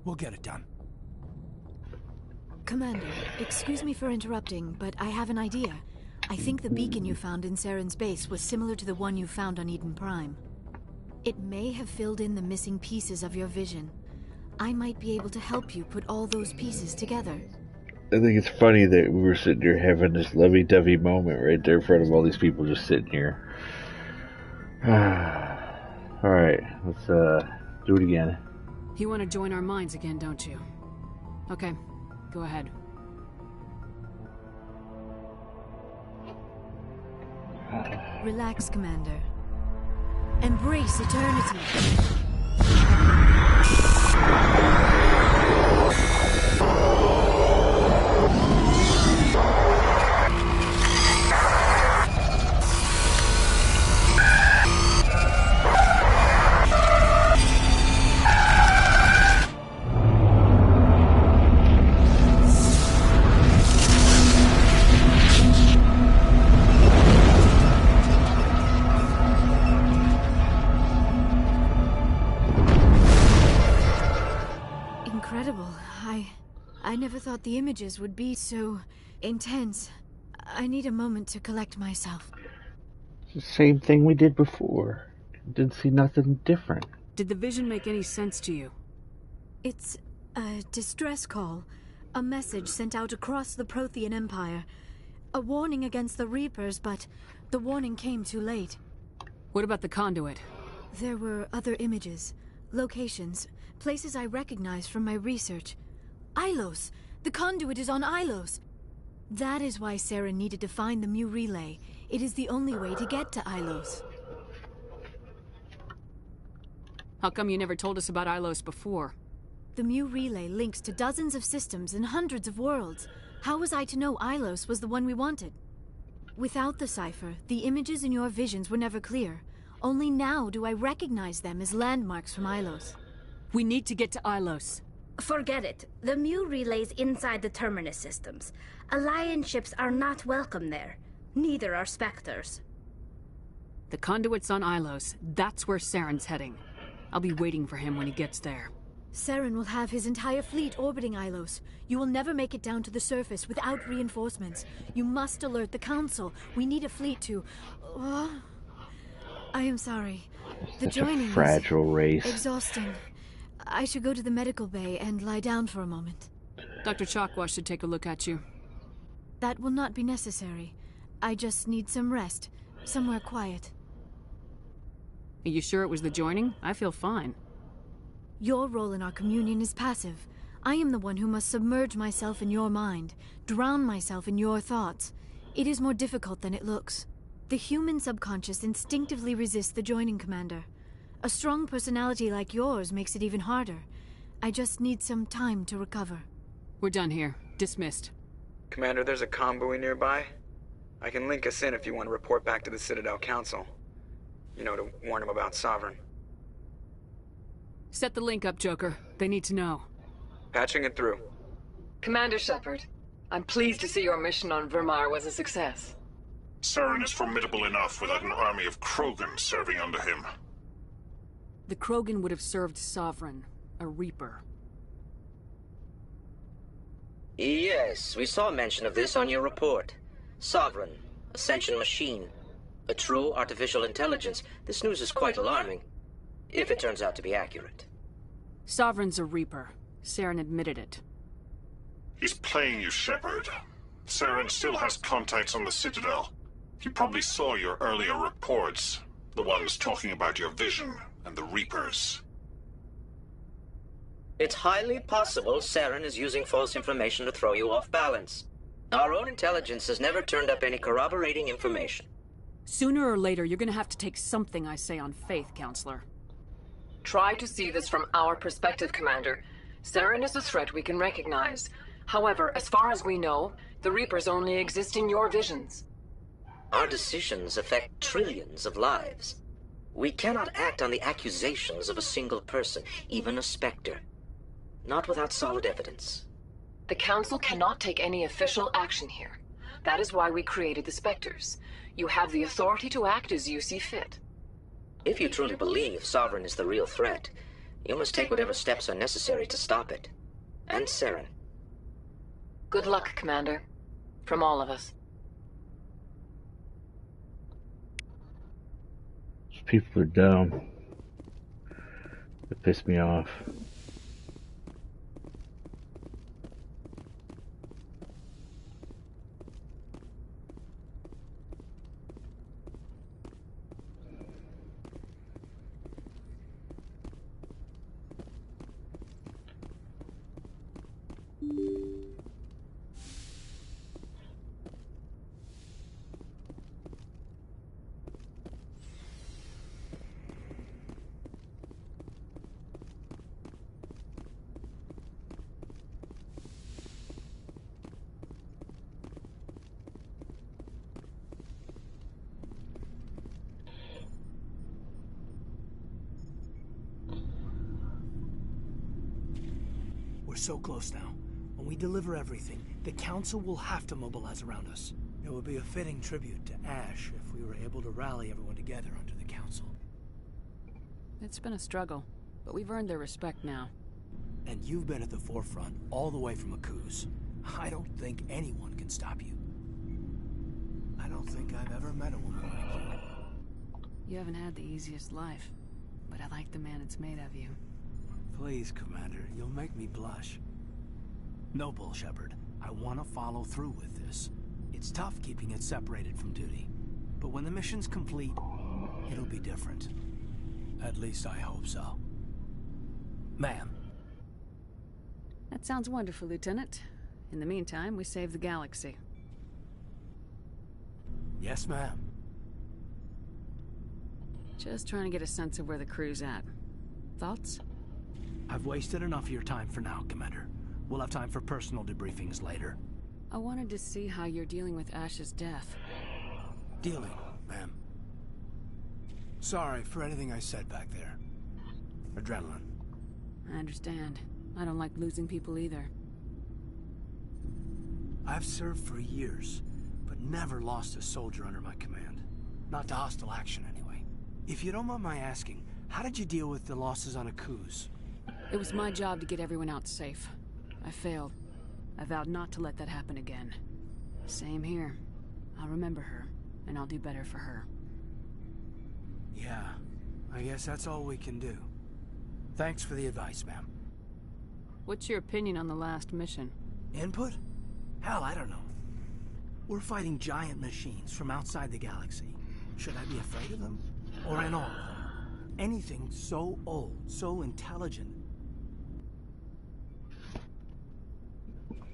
C: We'll get it done.
M: Commander, excuse me for interrupting, but I have an idea. I think the beacon you found in Saren's base was similar to the one you found on Eden Prime. It may have filled in the missing pieces of your vision. I might be able to help you put all those pieces together.
A: I think it's funny that we were sitting here having this lovey-dovey moment right there in front of all these people just sitting here. Alright, let's do it again.
F: You want to join our minds again, don't you? Okay, go ahead.
M: Relax, Commander. Embrace eternity. I never thought the images would be so intense. I need a moment to collect myself.
A: It's the same thing we did before. Didn't see nothing different.
F: Did the vision make any sense to you?
M: It's a distress call. A message sent out across the Prothean Empire. A warning against the Reapers, but the warning came too late.
F: What about the conduit?
M: There were other images, locations, places I recognized from my research. Ilos! The conduit is on Ilos! That is why Saren needed to find the Mu relay. It is the only way to get to Ilos.
F: How come you never told us about Ilos before?
M: The Mu relay links to dozens of systems and hundreds of worlds. How was I to know Ilos was the one we wanted? Without the cipher, the images in your visions were never clear. Only now do I recognize them as landmarks from Ilos.
F: We need to get to Ilos.
G: Forget it. The Mu relay's inside the Terminus systems. Alliance ships are not welcome there. Neither are Spectres.
F: The conduit's on Ilos. That's where Saren's heading. I'll be waiting for him when he gets there.
M: Saren will have his entire fleet orbiting Ilos. You will never make it down to the surface without reinforcements. You must alert the Council. We need a fleet to... I am sorry. The joining
A: fragile race.
M: Exhausting. I should go to the medical bay and lie down for a moment.
F: Dr. Chakwa should take a look at you.
M: That will not be necessary. I just need some rest. Somewhere quiet.
F: Are you sure it was the joining? I feel fine.
M: Your role in our communion is passive. I am the one who must submerge myself in your mind, drown myself in your thoughts. It is more difficult than it looks. The human subconscious instinctively resists the joining, Commander. A strong personality like yours makes it even harder. I just need some time to recover.
F: We're done here. Dismissed.
K: Commander, there's a convoy nearby. I can link us in if you want to report back to the Citadel Council. You know, to warn them about Sovereign.
F: Set the link up, Joker. They need to know.
K: Patching it through.
N: Commander Shepard, I'm pleased to see your mission on Vermar was a success.
I: Saren is formidable enough without an army of Krogan serving under him.
F: The Krogan would have served Sovereign, a Reaper.
O: Yes, we saw mention of this on your report. Sovereign, Ascension machine, a true artificial intelligence. This news is quite alarming, if it turns out to be accurate.
F: Sovereign's a Reaper. Saren admitted it.
I: He's playing you, Shepard. Saren still has contacts on the Citadel. He probably saw your earlier reports, the ones talking about your vision and the Reapers.
O: It's highly possible Saren is using false information to throw you off balance. Our own intelligence has never turned up any corroborating information.
F: Sooner or later, you're gonna have to take something I say on faith, Counselor.
N: Try to see this from our perspective, Commander. Saren is a threat we can recognize. However, as far as we know, the Reapers only exist in your visions.
O: Our decisions affect trillions of lives. We cannot act on the accusations of a single person, even a Spectre. Not without solid evidence.
N: The Council cannot take any official action here. That is why we created the Spectres. You have the authority to act as you see fit.
O: If you truly believe Sovereign is the real threat, you must take whatever steps are necessary to stop it. And Saren.
N: Good luck, Commander. From all of us.
A: These people are dumb. They piss me off.
C: We're so close now. When we deliver everything, the Council will have to mobilize around us. It would be a fitting tribute to Ash if we were able to rally everyone together under the Council.
F: It's been a struggle, but we've earned their respect now.
C: And you've been at the forefront all the way from Akuz. I don't think anyone can stop you. I don't think I've ever met a woman like you.
F: You haven't had the easiest life, but I like the man it's made of you.
C: Please, Commander, you'll make me blush. No bull, Shepard. I want to follow through with this. It's tough keeping it separated from duty. But when the mission's complete, it'll be different. At least I hope so. Ma'am.
F: That sounds wonderful, Lieutenant. In the meantime, we save the galaxy.
C: Yes, ma'am.
F: Just trying to get a sense of where the crew's at. Thoughts?
C: I've wasted enough of your time for now, Commander. We'll have time for personal debriefings later.
F: I wanted to see how you're dealing with Ash's death.
C: Dealing, ma'am. Sorry for anything I said back there. Adrenaline.
F: I understand. I don't like losing people either.
C: I've served for years, but never lost a soldier under my command. Not to hostile action, anyway. If you don't mind my asking, how did you deal with the losses on Akuz?
F: It was my job to get everyone out safe. I failed. I vowed not to let that happen again. Same here. I'll remember her, and I'll do better for her.
C: Yeah, I guess that's all we can do. Thanks for the advice, ma'am.
F: What's your opinion on the last mission?
C: Input? Hell, I don't know. We're fighting giant machines from outside the galaxy. Should I be afraid of them? Or in awe of them? Anything so old, so intelligent.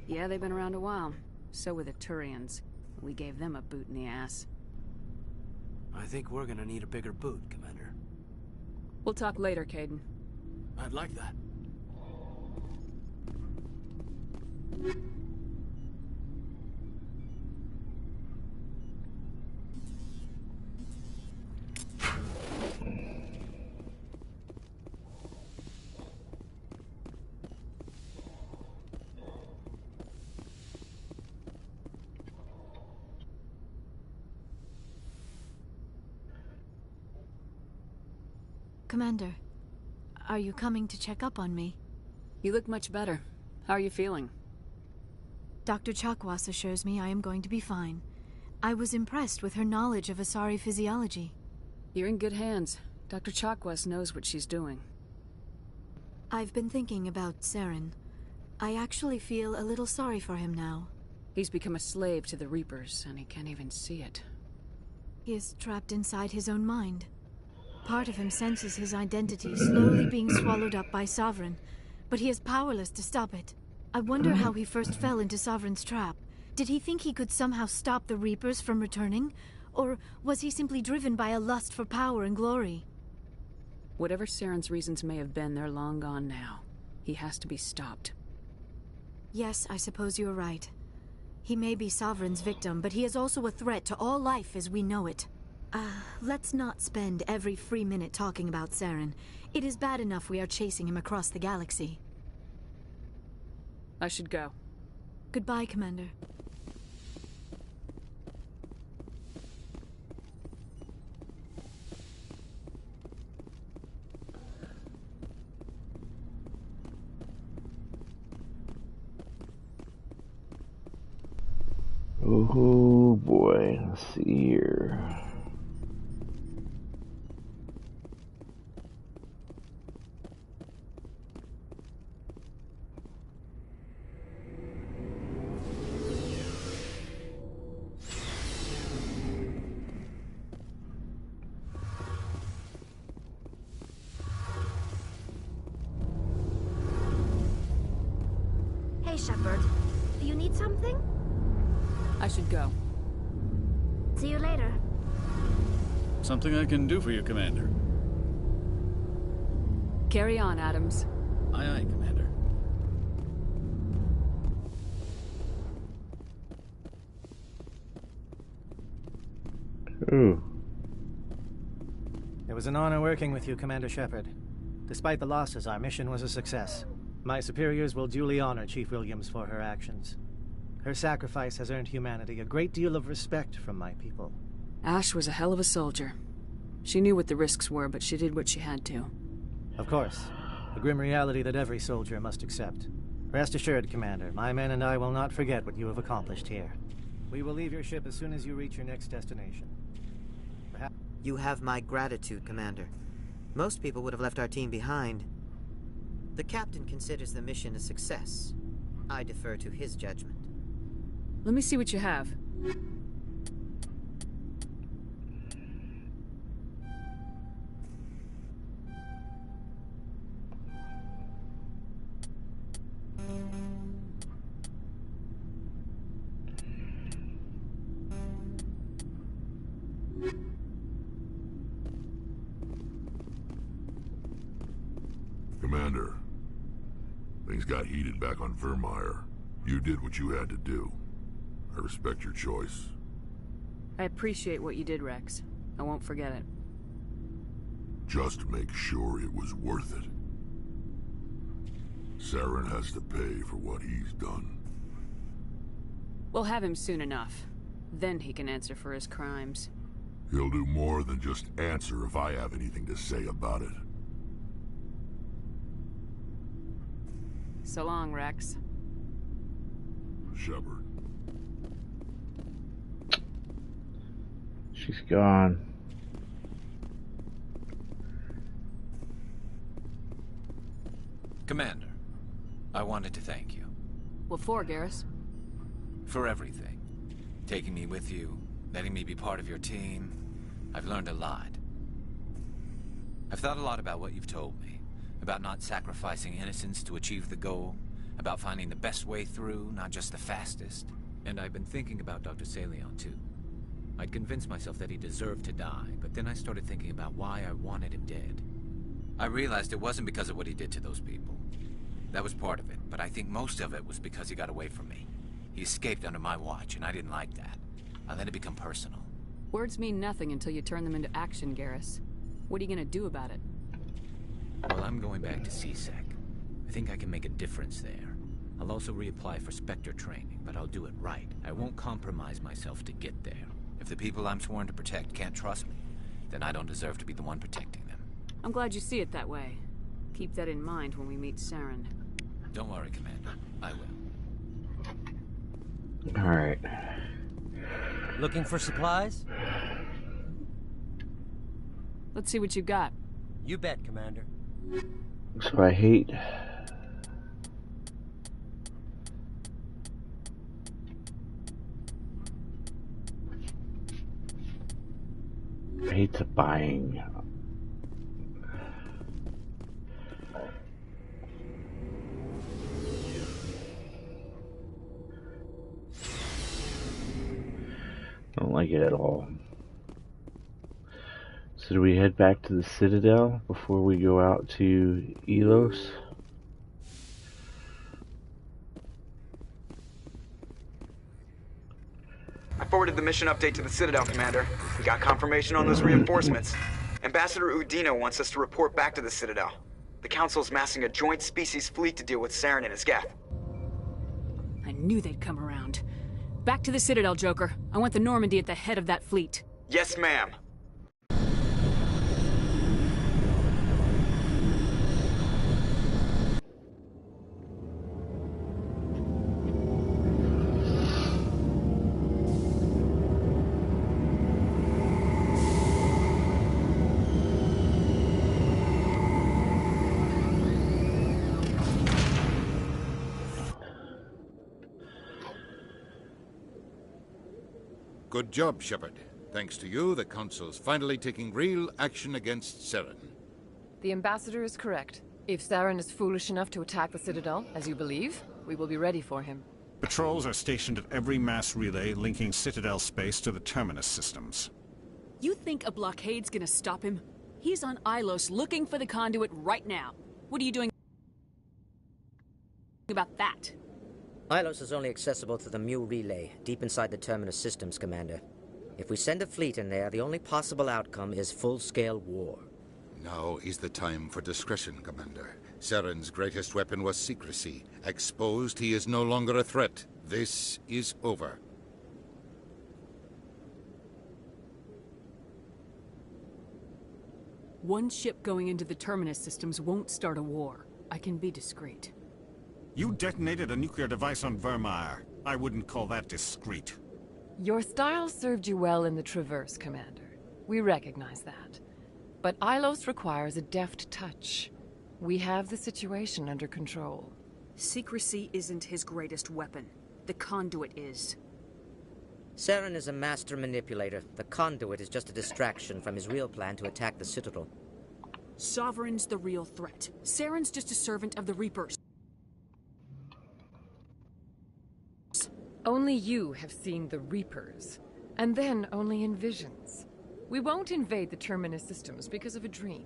F: Yeah, they've been around a while. So were the Turians. We gave them a boot in the ass.
C: I think we're gonna need a bigger boot, Commander.
F: We'll talk later, Caden.
C: I'd like that.
M: Commander, are you coming to check up on me?
F: You look much better. How are you feeling?
M: Dr. Chakwas assures me I am going to be fine. I was impressed with her knowledge of Asari physiology.
F: You're in good hands. Dr. Chakwas knows what she's doing.
M: I've been thinking about Saren. I actually feel a little sorry for him now.
F: He's become a slave to the Reapers, and he can't even see it.
M: He is trapped inside his own mind. Part of him senses his identity slowly being swallowed up by Sovereign, but he is powerless to stop it. I wonder how he first fell into Sovereign's trap. Did he think he could somehow stop the Reapers from returning? Or was he simply driven by a lust for power and glory?
F: Whatever Saren's reasons may have been, they're long gone now. He has to be stopped.
M: Yes, I suppose you're right. He may be Sovereign's victim, but he is also a threat to all life as we know it. Let's not spend every free minute talking about Saren. It is bad enough we are chasing him across the galaxy.
F: I should go.
M: Goodbye, Commander.
A: Oh boy, let's see here.
G: Hey, Shepard. Do you need something?
F: I should go.
G: See you later.
P: Something I can do for you, Commander.
F: Carry on, Adams.
P: Aye, aye, Commander.
A: Ooh.
Q: It was an honor working with you, Commander Shepard. Despite the losses, our mission was a success. My superiors will duly honor Chief Williams for her actions. Her sacrifice has earned humanity a great deal of respect from my people.
F: Ash was a hell of a soldier. She knew what the risks were, but she did what she had to.
Q: Of course. A grim reality that every soldier must accept. Rest assured, Commander, my men and I will not forget what you have accomplished here. We will leave your ship as soon as you reach your next destination. Perhaps
E: You have my gratitude, Commander. Most people would have left our team behind. The captain considers the mission a success. I defer to his judgment.
F: Let me see what you have.
I: Commander, things got heated back on Vermeer. You did what you had to do. I respect your choice.
F: I appreciate what you did, Rex. I won't forget it.
I: Just make sure it was worth it. Saren has to pay for what he's done.
F: We'll have him soon enough. Then he can answer for his crimes.
I: He'll do more than just answer if I have anything to say about it.
F: So long, Rex.
I: Shepard.
A: She's gone.
R: Commander, I wanted to thank you.
F: What for, Garrus?
R: For everything. Taking me with you, letting me be part of your team. I've learned a lot. I've thought a lot about what you've told me. About not sacrificing innocence to achieve the goal. About finding the best way through, not just the fastest. And I've been thinking about Dr. Saleon, too. I'd convinced myself that he deserved to die, but then I started thinking about why I wanted him dead. I realized it wasn't because of what he did to those people. That was part of it, but I think most of it was because he got away from me. He escaped under my watch, and I didn't like that. I let it become personal.
F: Words mean nothing until you turn them into action, Garrus. What are you gonna do about it?
R: Well, I'm going back to CSEC. I think I can make a difference there. I'll also reapply for Spectre training, but I'll do it right. I won't compromise myself to get there. If the people I'm sworn to protect can't trust me, then I don't deserve to be the one protecting them.
F: I'm glad you see it that way. Keep that in mind when we meet Saren.
R: Don't worry, Commander. I will.
A: Alright.
H: Looking for supplies?
F: Let's see what you got.
H: You bet, Commander.
A: So I hate... the buying. Don't like it at all. So do we head back to the Citadel before we go out to Elos?
K: I forwarded the mission update to the Citadel, Commander. We got confirmation on those reinforcements. Ambassador Udina wants us to report back to the Citadel. The Council's massing a joint species fleet to deal with Saren and his geth.
F: I knew they'd come around. Back to the Citadel, Joker. I want the Normandy at the head of that fleet.
K: Yes, ma'am.
S: Good job, Shepard. Thanks to you, the Council's finally taking real action against Saren.
N: The Ambassador is correct. If Saren is foolish enough to attack the Citadel, as you believe, we will be ready for him.
T: Patrols are stationed at every mass relay linking Citadel space to the Terminus systems.
F: You think a blockade's gonna stop him? He's on Ilos looking for the conduit right now. What are you doing about that?
O: Ilos is only accessible through the Mu relay, deep inside the Terminus systems, Commander. If we send a fleet in there, the only possible outcome is full-scale war.
S: Now is the time for discretion, Commander. Saren's greatest weapon was secrecy. Exposed, he is no longer a threat. This is over.
F: One ship going into the Terminus systems won't start a war. I can be discreet.
T: You detonated a nuclear device on Vermeer. I wouldn't call that discreet.
N: Your style served you well in the Traverse, Commander. We recognize that. But Ilos requires a deft touch. We have the situation under control.
F: Secrecy isn't his greatest weapon. The conduit is.
O: Saren is a master manipulator. The conduit is just a distraction from his real plan to attack the Citadel.
F: Sovereign's the real threat. Saren's just a servant of the Reapers.
N: Only you have seen the Reapers, and then only in visions. We won't invade the Terminus systems because of a dream.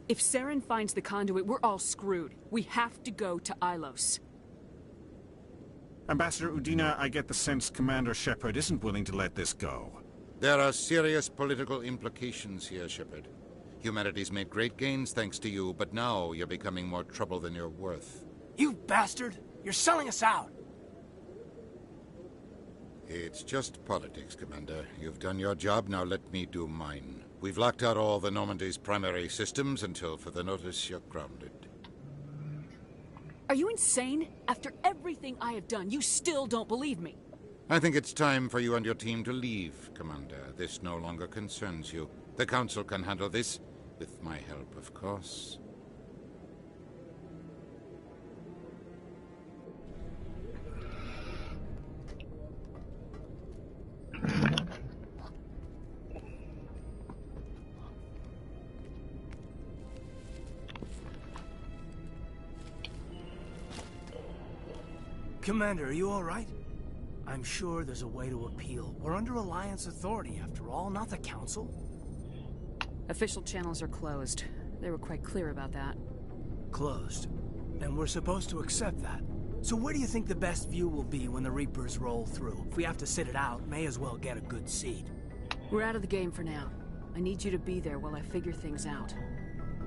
F: If Saren finds the conduit, we're all screwed. We have to go to Ilos.
T: Ambassador Udina, I get the sense Commander Shepard isn't willing to let this go.
S: There are serious political implications here, Shepard. Humanity's made great gains thanks to you, but now you're becoming more trouble than you're worth.
C: You bastard! You're selling us out!
S: It's just politics, Commander. You've done your job, now let me do mine. We've locked out all the Normandy's primary systems until further notice you're grounded.
F: Are you insane? After everything I have done, you still don't believe me.
S: I think it's time for you and your team to leave, Commander. This no longer concerns you. The Council can handle this, with my help, of course.
C: Commander, are you all right? I'm sure there's a way to appeal. We're under Alliance authority, after all, not the Council.
F: Official channels are closed. They were quite clear about that.
C: Closed. And we're supposed to accept that. So where do you think the best view will be when the Reapers roll through? If we have to sit it out, may as well get a good seat.
F: We're out of the game for now. I need you to be there while I figure things out.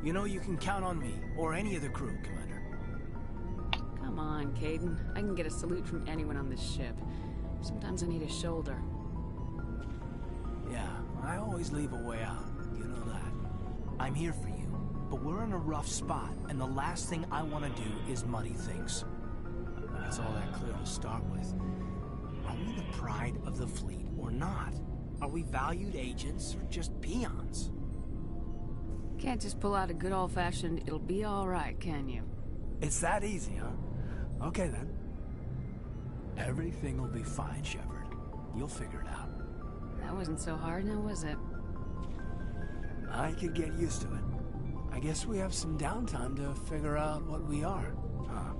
C: You know you can count on me, or any of the crew, Commander.
F: Come on, Caden. I can get a salute from anyone on this ship. Sometimes I need a shoulder.
C: Yeah, I always leave a way out. You know that. I'm here for you, but we're in a rough spot, and the last thing I want to do is muddy things. If it's all that clear to start with, are we the pride of the fleet or not? Are we valued agents or just peons?
F: Can't just pull out a good old-fashioned, it'll be all right, can you?
C: It's that easy, huh? Okay, then. Everything will be fine, Shepard. You'll figure it out.
F: That wasn't so hard, now was it?
C: I could get used to it. I guess we have some downtime to figure out what we are, huh?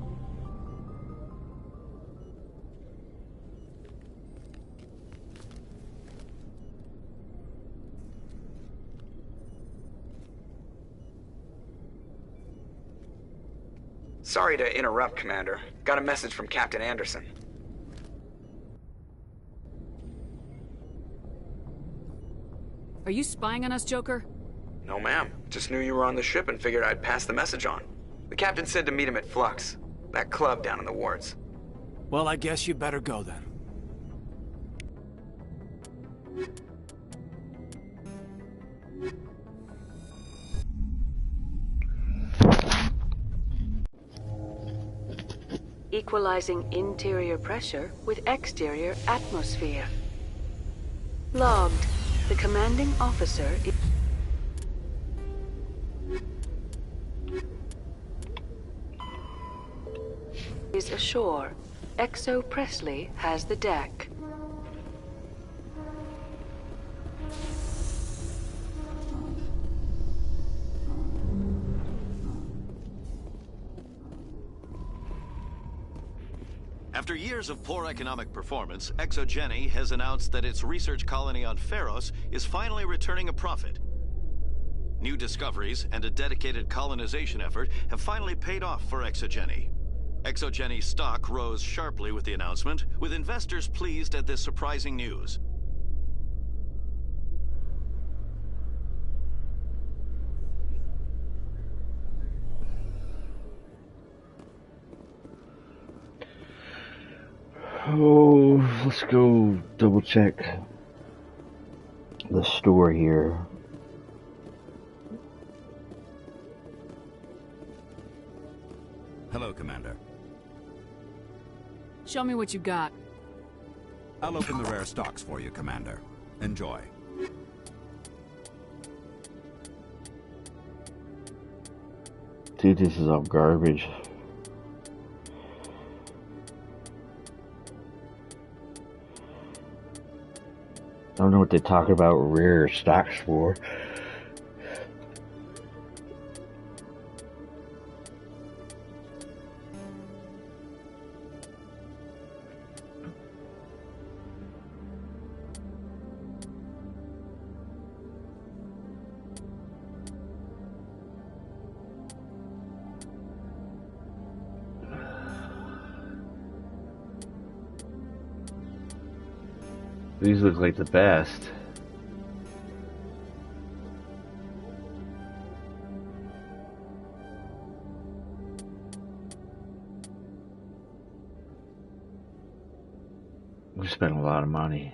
K: Sorry to interrupt, Commander. Got a message from Captain Anderson.
F: Are you spying on us, Joker?
K: No, ma'am. Just knew you were on the ship and figured I'd pass the message on. The captain said to meet him at Flux, that club down in the wards.
C: Well, I guess you better go then.
F: Equalizing interior pressure with exterior atmosphere. Logged. The commanding officer is ashore. Exo Presley has the deck.
U: After years of poor economic performance, ExoGeni has announced that its research colony on Pharos is finally returning a profit. New discoveries and a dedicated colonization effort have finally paid off for ExoGeni. ExoGeni's stock rose sharply with the announcement, with investors pleased at this surprising news.
A: Oh, let's go double check the store here.
V: Hello, Commander.
F: Show me what you got.
V: I'll open the rare stocks for you, Commander. Enjoy.
A: Dude, this is all garbage. I don't know what they talk about rare stocks for. These look like the best. We spent a lot of money.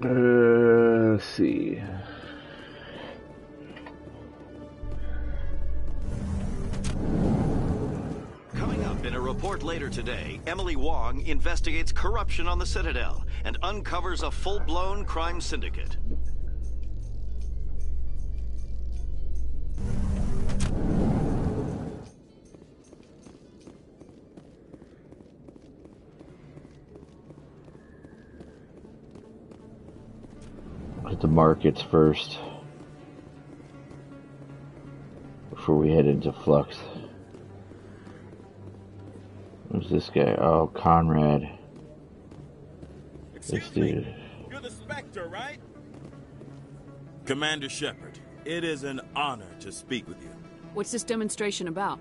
A: Let's see.
U: Coming up in a report later today, Emily Wong investigates corruption on the Citadel and uncovers a full-blown crime syndicate.
A: At the markets first before we head into Flux. Who's this guy? Oh, Conrad. This dude.
B: You're the Spectre, right? Commander Shepard, it is an honor to speak with you.
F: What's this demonstration about?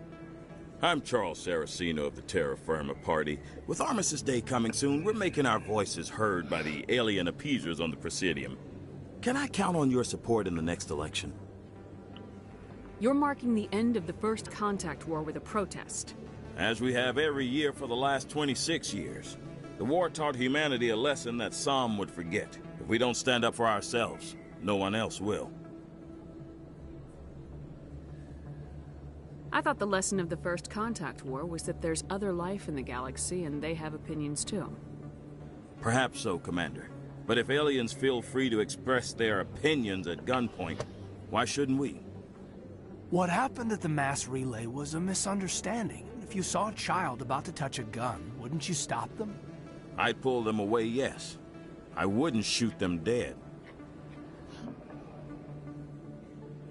B: I'm Charles Saraceno of the Terra Firma Party. With Armistice Day coming soon, we're making our voices heard by the alien appeasers on the Presidium. Can I count on your support in the next election?
F: You're marking the end of the First Contact War with a protest.
B: As we have every year for the last 26 years. The war taught humanity a lesson that some would forget. If we don't stand up for ourselves, no one else will.
F: I thought the lesson of the First Contact War was that there's other life in the galaxy and they have opinions too.
B: Perhaps so, Commander. But if aliens feel free to express their opinions at gunpoint, why shouldn't we?
C: What happened at the mass relay was a misunderstanding. If you saw a child about to touch a gun, wouldn't you stop them?
B: I'd pull them away, yes. I wouldn't shoot them dead.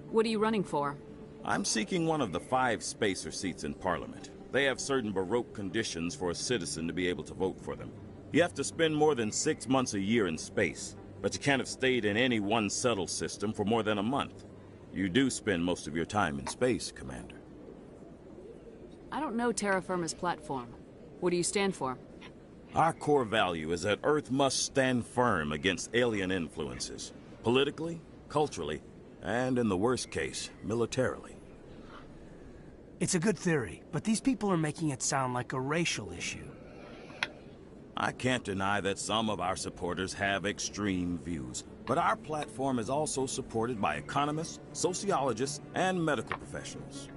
F: What are you running for?
B: I'm seeking one of the 5 spacer seats in Parliament. They have certain Baroque conditions for a citizen to be able to vote for them. You have to spend more than 6 months a year in space, but you can't have stayed in any one settled system for more than a month. You do spend most of your time in space, Commander.
F: I don't know Terra Firma's platform. What do you stand for?
B: Our core value is that Earth must stand firm against alien influences. Politically, culturally, and in the worst case, militarily.
C: It's a good theory, but these people are making it sound like a racial issue.
B: I can't deny that some of our supporters have extreme views, but our platform is also supported by economists, sociologists, and medical professionals.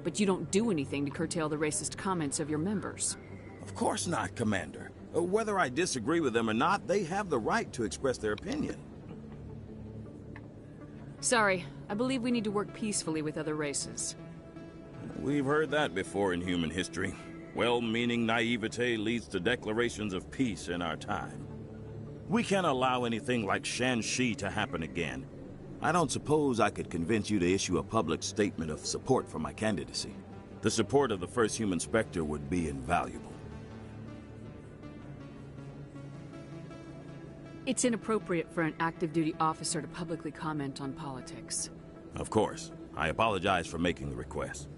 F: But you don't do anything to curtail the racist comments of your members.
B: Of course not, Commander. Whether I disagree with them or not, they have the right to express their opinion.
F: Sorry, I believe we need to work peacefully with other races.
B: We've heard that before in human history. Well-meaning naivete leads to declarations of peace in our time. We can't allow anything like Shanxi to happen again. I don't suppose I could convince you to issue a public statement of support for my candidacy. The support of the first human Spectre would be invaluable.
F: It's inappropriate for an active-duty officer to publicly comment on politics.
B: Of course. I apologize for making the request.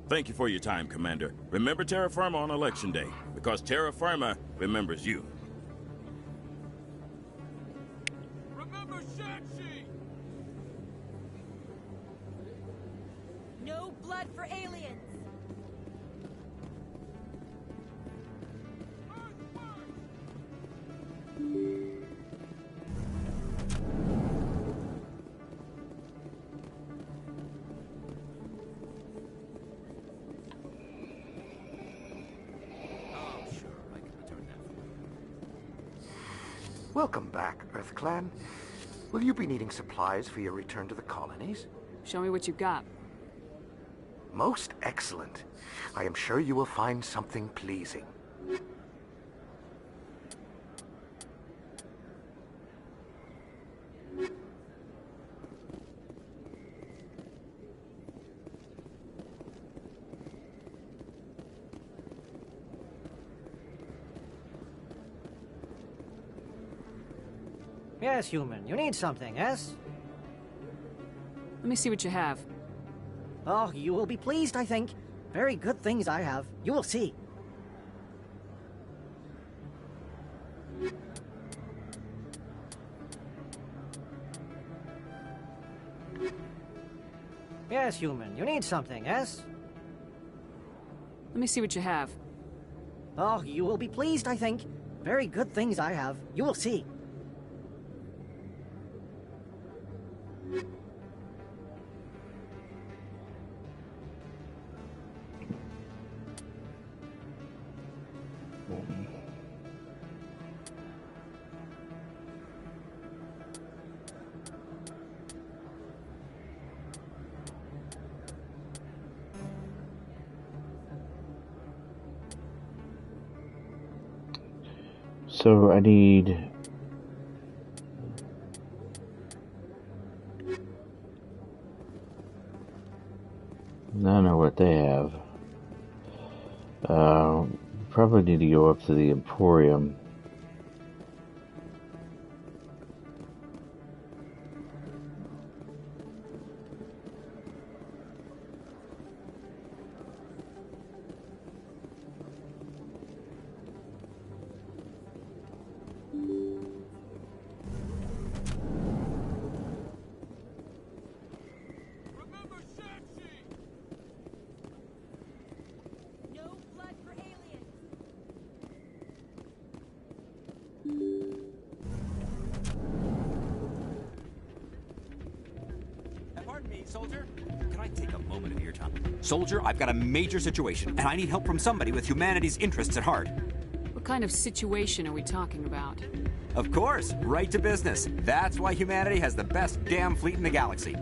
B: Thank you for your time, Commander. Remember Terra Firma on Election Day, because Terra Firma remembers you.
J: Remember Shanxi!
D: No blood for aliens!
L: Welcome back, Earth Clan. Will you be needing supplies for your return to the colonies?
F: Show me what you've got.
L: Most excellent. I am sure you will find something pleasing.
Q: Yes, human. You need something, yes?
F: Let me see what you have.
Q: Oh, you will be pleased, I think. Very good things I have. You will see. Yes, human. You need something, yes?
F: Let me see what you have.
Q: Oh, you will be pleased, I think. Very good things I have. You will see.
A: So I need... I don't know what they have. Probably need to go up to the Emporium.
M: Pardon me, soldier. Can I take a moment of your time? Soldier, I've got a major situation, and I need help from somebody with humanity's interests at heart.
F: What kind of situation are we talking about?
M: Of course, right to business. That's why humanity has the best damn fleet in the galaxy.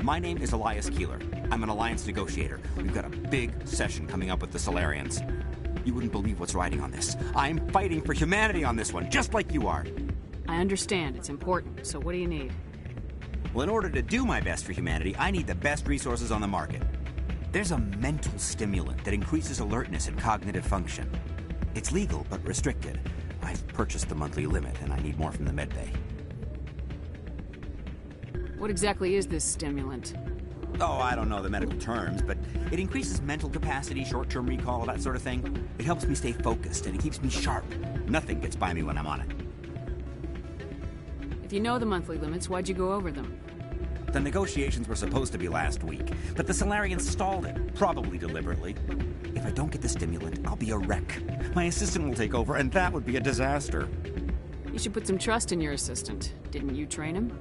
M: My name is Elias Keeler. I'm an alliance negotiator. We've got a big session coming up with the Solarians. You wouldn't believe what's riding on this. I'm fighting for humanity on this one, just like you are.
F: I understand. It's important. So what do you need?
M: Well, in order to do my best for humanity, I need the best resources on the market. There's a mental stimulant that increases alertness and cognitive function. It's legal, but restricted. I've purchased the monthly limit, and I need more from the medbay.
F: What exactly is this stimulant?
M: Oh, I don't know the medical terms, but it increases mental capacity, short-term recall, that sort of thing. It helps me stay focused, and it keeps me sharp. Nothing gets by me when I'm on it.
F: If you know the monthly limits, why'd you go over them?
M: The negotiations were supposed to be last week, but the Solarians stalled it, probably deliberately. If I don't get the stimulant, I'll be a wreck. My assistant will take over, and that would be a disaster.
F: You should put some trust in your assistant. Didn't you train him?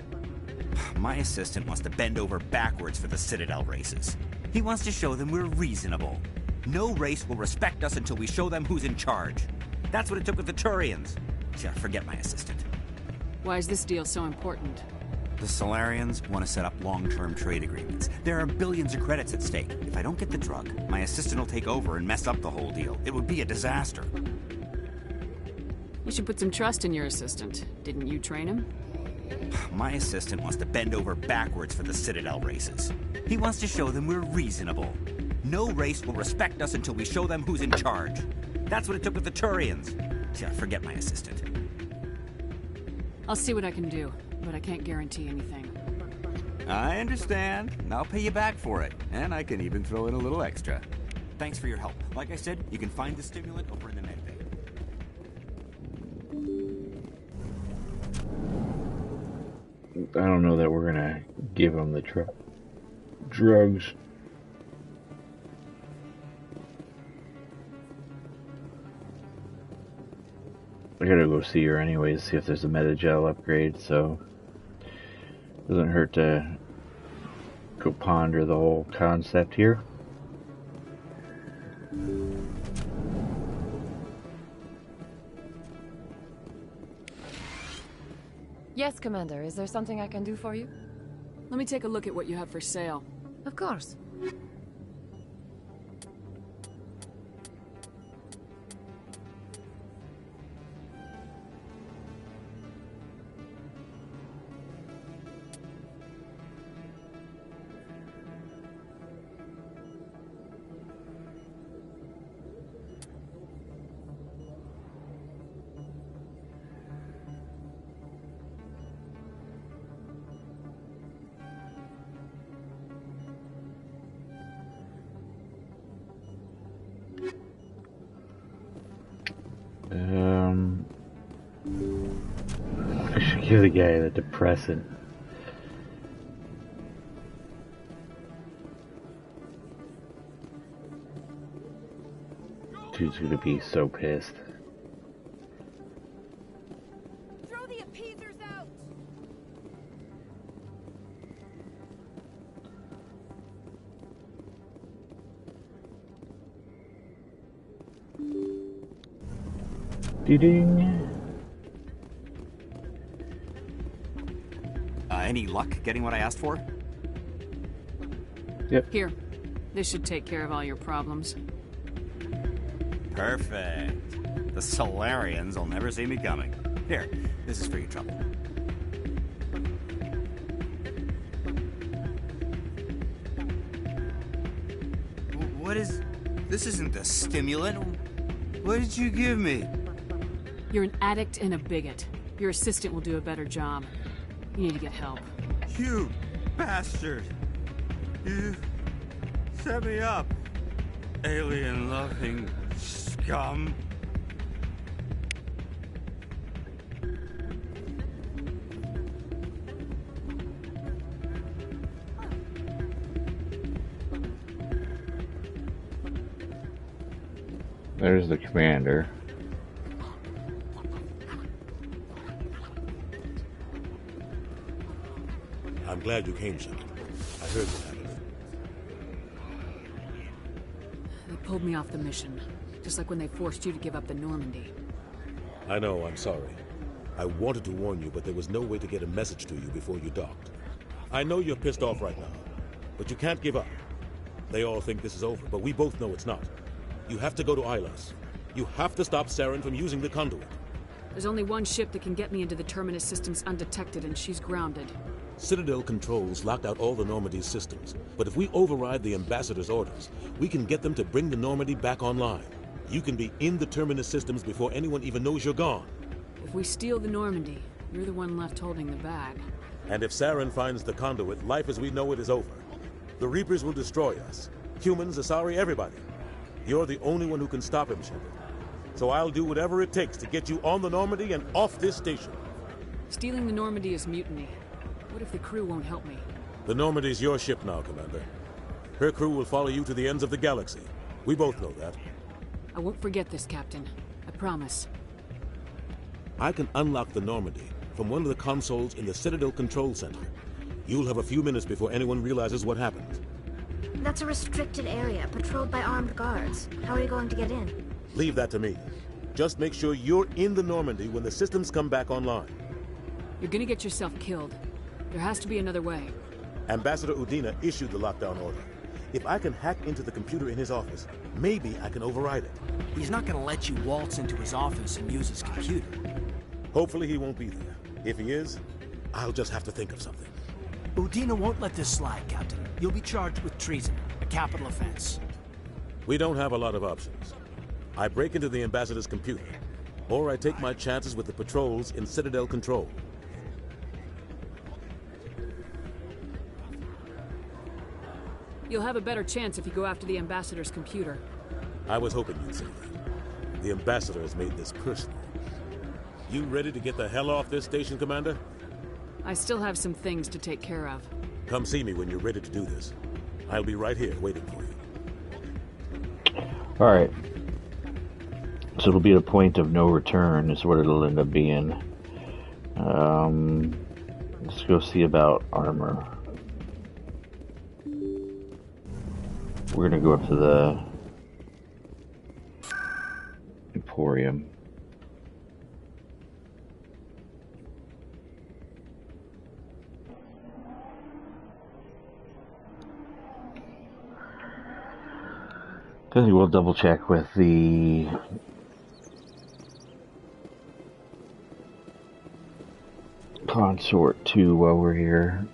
M: My assistant wants to bend over backwards for the Citadel races. He wants to show them we're reasonable. No race will respect us until we show them who's in charge. That's what it took with the Turians. Yeah, forget my assistant.
F: Why is this deal so important?
M: The Solarians want to set up long-term trade agreements. There are billions of credits at stake. If I don't get the drug, my assistant will take over and mess up the whole deal. It would be a disaster.
F: You should put some trust in your assistant. Didn't you train him?
M: My assistant wants to bend over backwards for the Citadel races. He wants to show them we're reasonable. No race will respect us until we show them who's in charge. That's what it took with the Turians. Yeah, forget my assistant.
F: I'll see what I can do, but I can't guarantee anything.
M: I understand. I'll pay you back for it, and I can even throw in a little extra. Thanks for your help. Like I said, you can find the stimulant over in the medbay.
A: I don't know that we're gonna give him the drugs. I gotta go see her anyways, see if there's a Metagel upgrade, so doesn't hurt to go ponder the whole concept here.
N: Yes, Commander. Is there something I can do for you?
F: Let me take a look at what you have for sale.
N: Of course.
A: I should give the guy the depressant. Dude's gonna be so pissed.
D: Throw the appeasers out!
A: Ding.
M: Any luck getting what I asked for?
A: Yep.
F: Here. This should take care of all your problems.
M: Perfect. The Solarians will never see me coming. Here, this is for your trouble. What is... This isn't the stimulant. What did you give me?
F: You're an addict and a bigot. Your assistant will do a better job. You need to get help.
M: You bastard! You set me up, alien-loving scum.
A: There's the commander.
G: I'm glad you came, Shepard. I heard what happened.
F: They pulled me off the mission, just like when they forced you to give up the Normandy.
G: I know, I'm sorry. I wanted to warn you, but there was no way to get a message to you before you docked. I know you're pissed off right now, but you can't give up. They all think this is over, but we both know it's not. You have to go to Ilas. You have to stop Saren from using the conduit.
F: There's only one ship that can get me into the Terminus systems undetected, and she's grounded.
G: Citadel controls locked out all the Normandy's systems, but if we override the Ambassador's orders, we can get them to bring the Normandy back online. You can be in the Terminus systems before anyone even knows you're gone.
F: If we steal the Normandy, you're the one left holding the bag.
G: And if Saren finds the conduit, life as we know it is over. The Reapers will destroy us. Humans, Asari, everybody. You're the only one who can stop him, Shepard. So I'll do whatever it takes to get you on the Normandy and off this station.
F: Stealing the Normandy is mutiny. What if the crew won't help me?
G: The Normandy's your ship now, Commander. Her crew will follow you to the ends of the galaxy. We both know that.
F: I won't forget this, Captain. I promise.
G: I can unlock the Normandy from one of the consoles in the Citadel Control Center. You'll have a few minutes before anyone realizes what happened.
P: That's a restricted area, patrolled by armed guards. How are you going to get in?
G: Leave that to me. Just make sure you're in the Normandy when the systems come back online.
F: You're gonna get yourself killed. There has to be another way.
G: Ambassador Udina issued the lockdown order. If I can hack into the computer in his office, maybe I can override it.
C: He's not gonna let you waltz into his office and use his computer.
G: Hopefully he won't be there. If he is, I'll just have to think of something.
C: Udina won't let this slide, Captain. You'll be charged with treason, a capital offense.
G: We don't have a lot of options. I break into the Ambassador's computer, or I take my chances with the patrols in Citadel Control.
F: You'll have a better chance if you go after the Ambassador's computer.
G: I was hoping you'd say that. The Ambassador has made this personal. You ready to get the hell off this station, Commander?
F: I still have some things to take care of.
G: Come see me when you're ready to do this. I'll be right here waiting for you.
A: Alright. So it'll be a point of no return is what it'll end up being. Let's go see about armor. We're gonna go up to the Emporium. I think we'll double check with the consort too while we're here.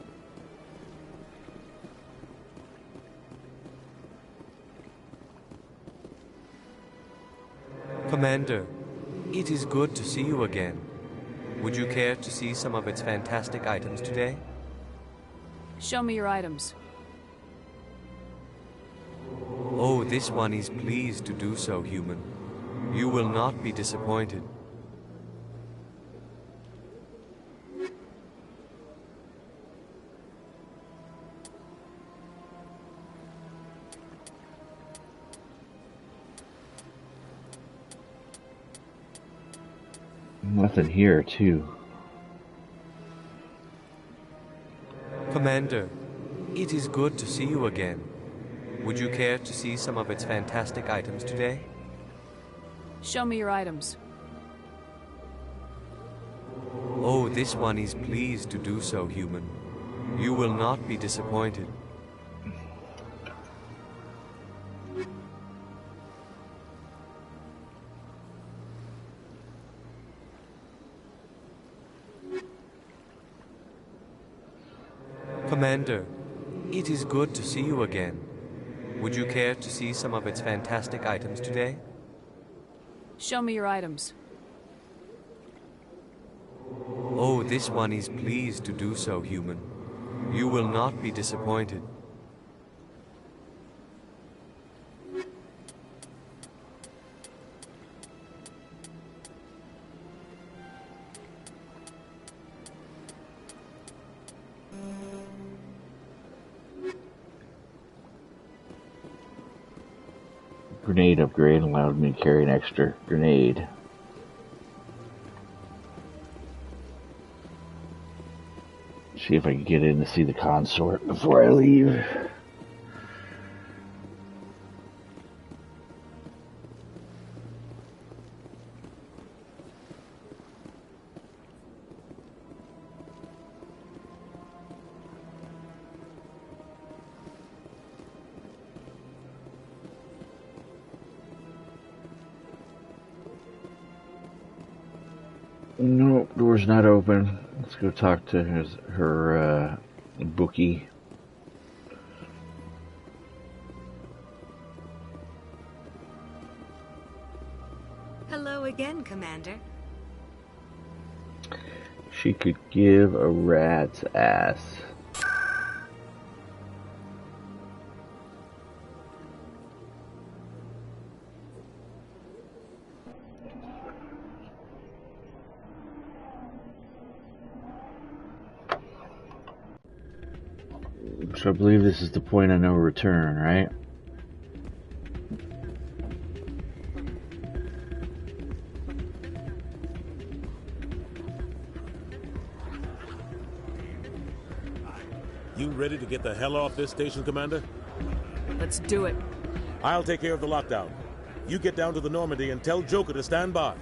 E: Commander, it is good to see you again. Would you care to see some of its fantastic items today?
F: Show me your items.
E: Oh, this one is pleased to do so, human. You will not be disappointed.
A: Nothing here, too.
E: Commander, it is good to see you again. Would you care to see some of its fantastic items today?
F: Show me your items.
E: Oh, this one is pleased to do so, human. You will not be disappointed. Commander, it is good to see you again. Would you care to see some of its fantastic items today?
F: Show me your items.
E: Oh, this one is pleased to do so, human. You will not be disappointed.
A: Grenade upgrade allowed me to carry an extra grenade. See if I can get in to see the consort before I leave. Nope, door's not open. Let's go talk to her bookie.
I: Hello again, Commander.
A: She could give a rat's ass. So I believe this is the point of no return, right?
G: You ready to get the hell off this station, Commander?
F: Let's do it.
G: I'll take care of the lockdown. You get down to the Normandy and tell Joker to stand by.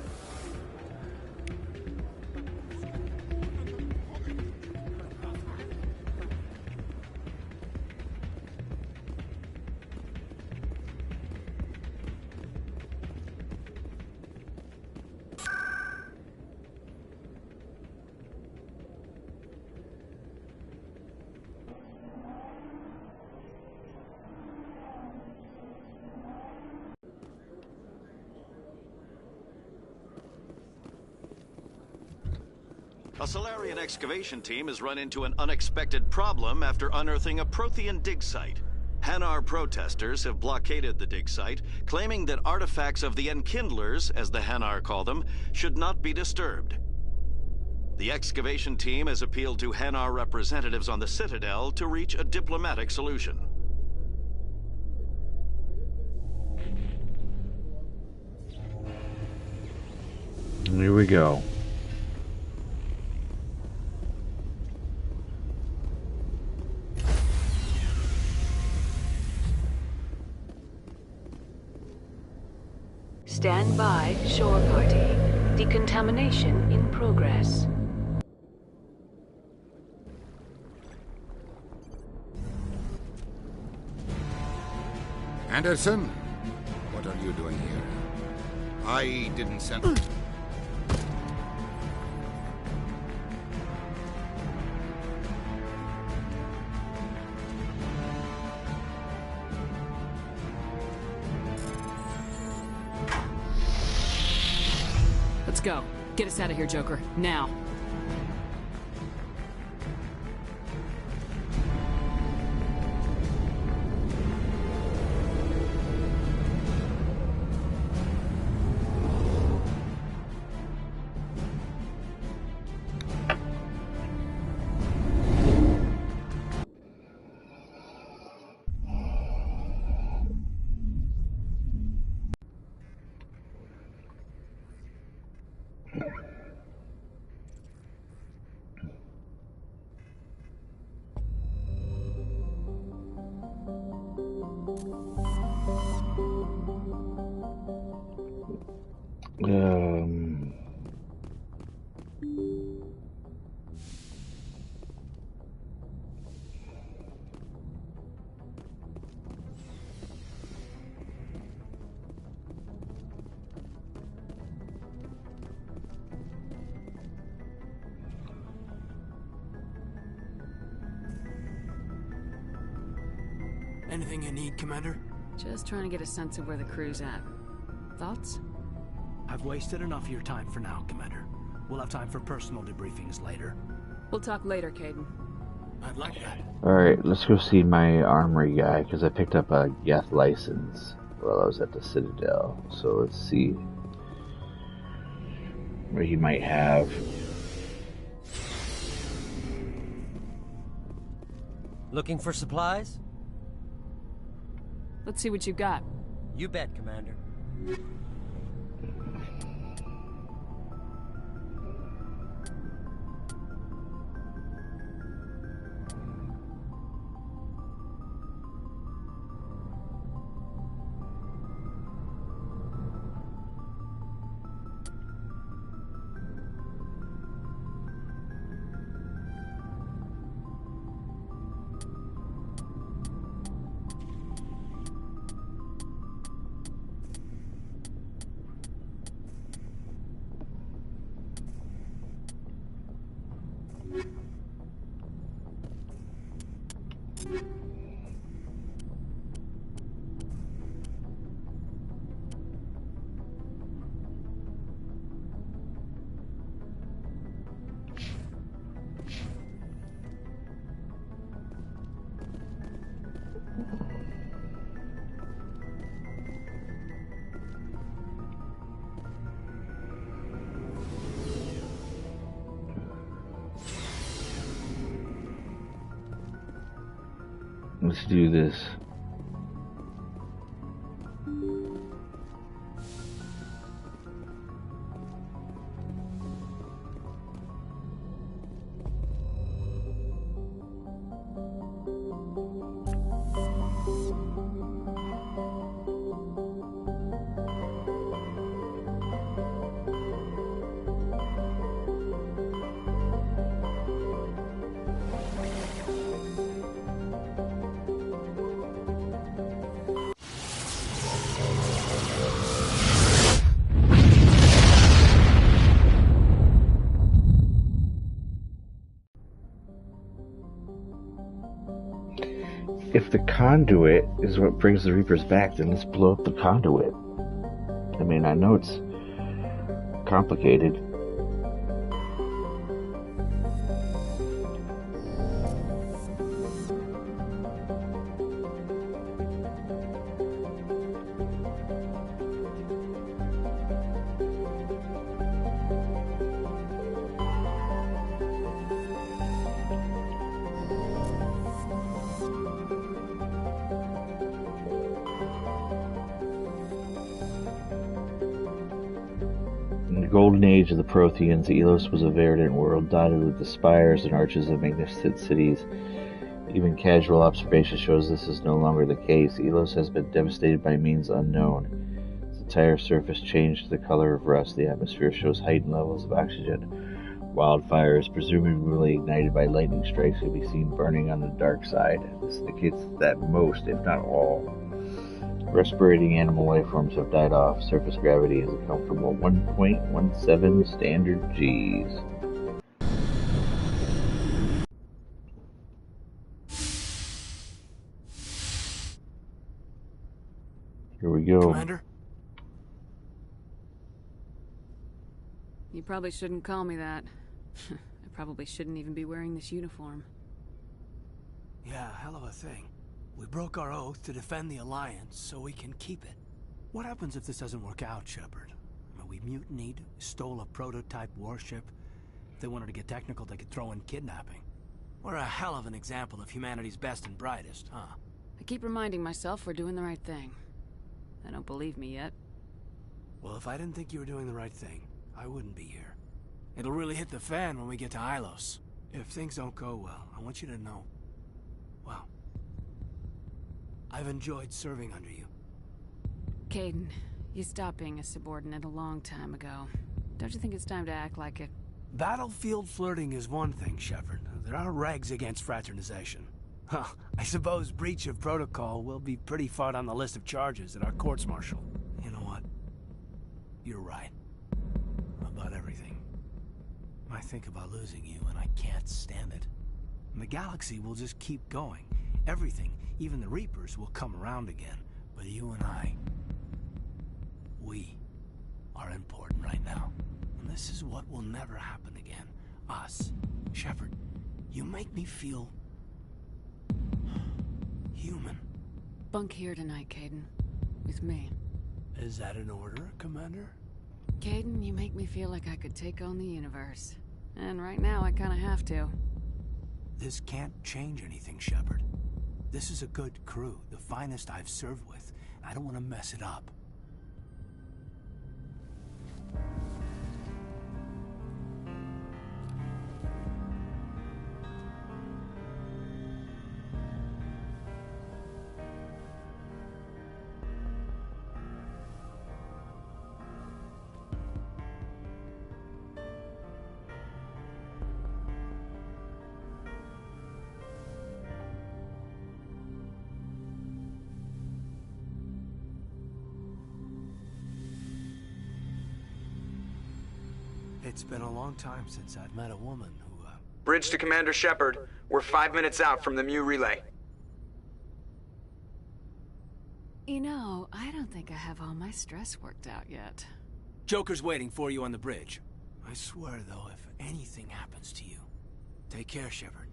U: A Solarian excavation team has run into an unexpected problem after unearthing a Prothean dig site. Hanar protesters have blockaded the dig site, claiming that artifacts of the Enkindlers, as the Hanar call them, should not be disturbed. The excavation team has appealed to Hanar representatives on the Citadel to reach a diplomatic solution.
A: Here we go.
W: Stand by, shore party. Decontamination in progress.
S: Anderson, What are you doing here? I didn't send...
F: Let's go. Get us out of here, Joker. Now.
C: Anything you need, Commander?
F: Just trying to get a sense of where the crew's at. Thoughts?
C: I've wasted enough of your time for now, Commander. We'll have time for personal debriefings later.
F: We'll talk later, Caden.
C: I'd like that.
A: Alright, let's go see my armory guy, because I picked up a Geth license while I was at the Citadel. So let's see what he might have.
H: Looking for supplies?
F: Let's see what you got.
H: You bet, Commander.
A: Let's do this. If the conduit is what brings the Reapers back, then let's blow up the conduit. I mean, I know it's complicated. In the golden age of the Protheans, Elos was a verdant world dotted with the spires and arches of magnificent cities. Even casual observation shows this is no longer the case. Elos has been devastated by means unknown. Its entire surface changed to the color of rust. The atmosphere shows heightened levels of oxygen. Wildfires, presumably ignited by lightning strikes, can be seen burning on the dark side. This indicates that most, if not all, Respirating animal life forms have died off. Surface gravity is a comfortable 1.17 standard Gs. Here we go.
C: Commander?
F: You probably shouldn't call me that. I probably shouldn't even be wearing this uniform.
C: Yeah, hell of a thing. We broke our oath to defend the Alliance, so we can keep it. What happens if this doesn't work out, Shepard? I mean, we mutinied, stole a prototype warship. If they wanted to get technical, they could throw in kidnapping. We're a hell of an example of humanity's best and brightest, huh?
F: I keep reminding myself we're doing the right thing. They don't believe me yet.
C: Well, if I didn't think you were doing the right thing, I wouldn't be here. It'll really hit the fan when we get to Ilos. If things don't go well, I want you to know, well, I've enjoyed serving under you.
F: Caden, you stopped being a subordinate a long time ago. Don't you think it's time to act like it?
C: Battlefield flirting is one thing, Shepard. There are regs against fraternization. Huh, I suppose breach of protocol will be pretty far on the list of charges at our courts-martial. You know what? You're right. About everything. I think about losing you, and I can't stand it. And the galaxy will just keep going. Everything, even the Reapers, will come around again. But you and I, we are important right now. And this is what will never happen again. Us. Shepard, you make me feel human.
F: Bunk here tonight, Caden. With me.
C: Is that an order, Commander?
F: Caden, you make me feel like I could take on the universe. And right now, I kinda have to.
C: This can't change anything, Shepard. This is a good crew, the finest I've served with. I don't want to mess it up. It's been a long time since I've met a woman who,
K: Bridge to Commander Shepard. We're 5 minutes out from the Mu relay.
F: You know, I don't think I have all my stress worked out yet.
C: Joker's waiting for you on the bridge. I swear, though, if anything happens to you, take care, Shepard.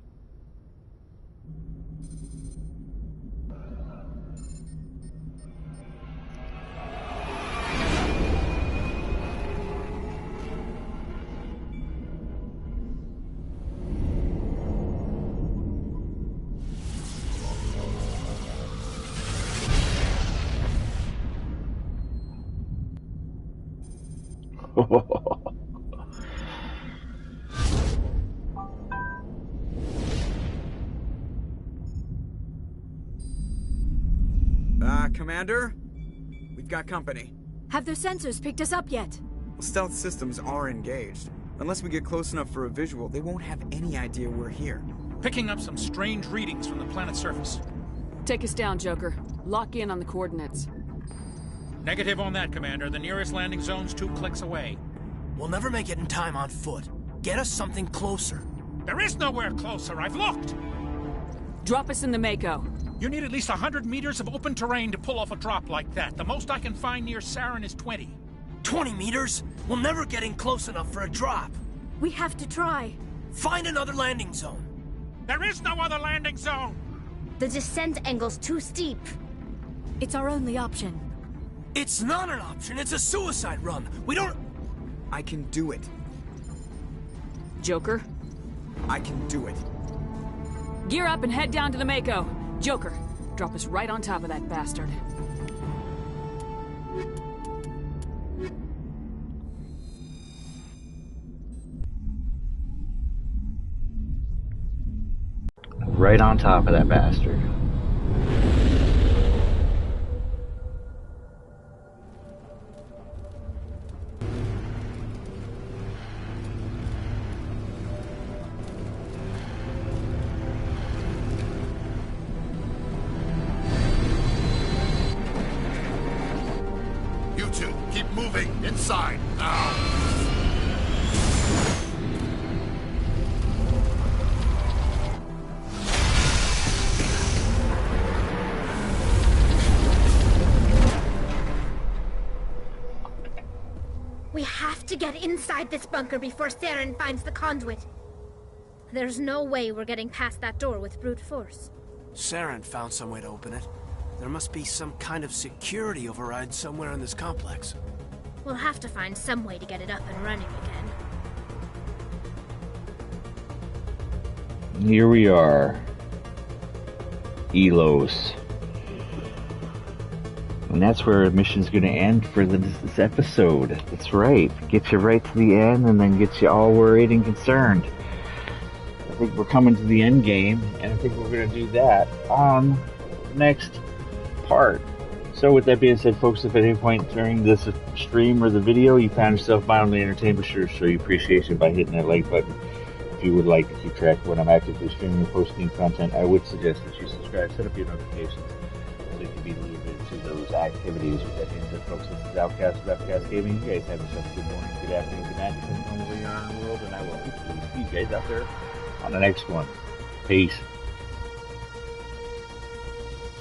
K: Commander? We've got company.
O: Have their sensors picked us up yet?
K: Well, stealth systems are engaged. Unless we get close enough for a visual, they won't have any idea we're here.
J: Picking up some strange readings from the planet's surface.
F: Take us down, Joker. Lock in on the coordinates.
J: Negative on that, Commander. The nearest landing zone's 2 clicks away.
C: We'll never make it in time on foot. Get us something closer.
J: There is nowhere closer. I've looked.
F: Drop us in the Mako.
J: You need at least 100 meters of open terrain to pull off a drop like that. The most I can find near Saren is 20.
C: 20 meters? We'll never get in close enough for a drop.
O: We have to try.
C: Find another landing zone.
J: There is no other landing zone!
P: The descent angle's too steep.
O: It's our only option.
C: It's not an option. It's a suicide run. We don't...
K: I can do it.
F: Joker?
K: I can do it.
F: Gear up and head down to the Mako. Joker, drop us right on top of that bastard.
A: Right on top of that bastard.
S: to. Keep moving. Inside. Now.
P: We have to get inside this bunker before Saren finds the conduit. There's no way we're getting past that door with brute force.
C: Saren found some way to open it. There must be some kind of security override somewhere in this complex.
P: We'll have to find some way to get it up and running again.
A: Here we are. Elos. And that's where our mission's going to end for this episode. That's right. Get you right to the end and then get you all worried and concerned. I think we're coming to the end game, and I think we're going to do that on the next part. So with that being said, folks, if at any point during this stream or the video you found yourself mildly entertained, be sure to show your appreciation by hitting that like button. If you would like to keep track of when I'm actively streaming and posting content, I would suggest that you subscribe, set up your notifications, so you can be alerted to those activities. With that being said, folks, this is Outcast of Outcast Gaming. You guys have yourself a good morning, good afternoon, good night, depending on where you are in the world, and I will hopefully see you guys out there on the next one. Peace.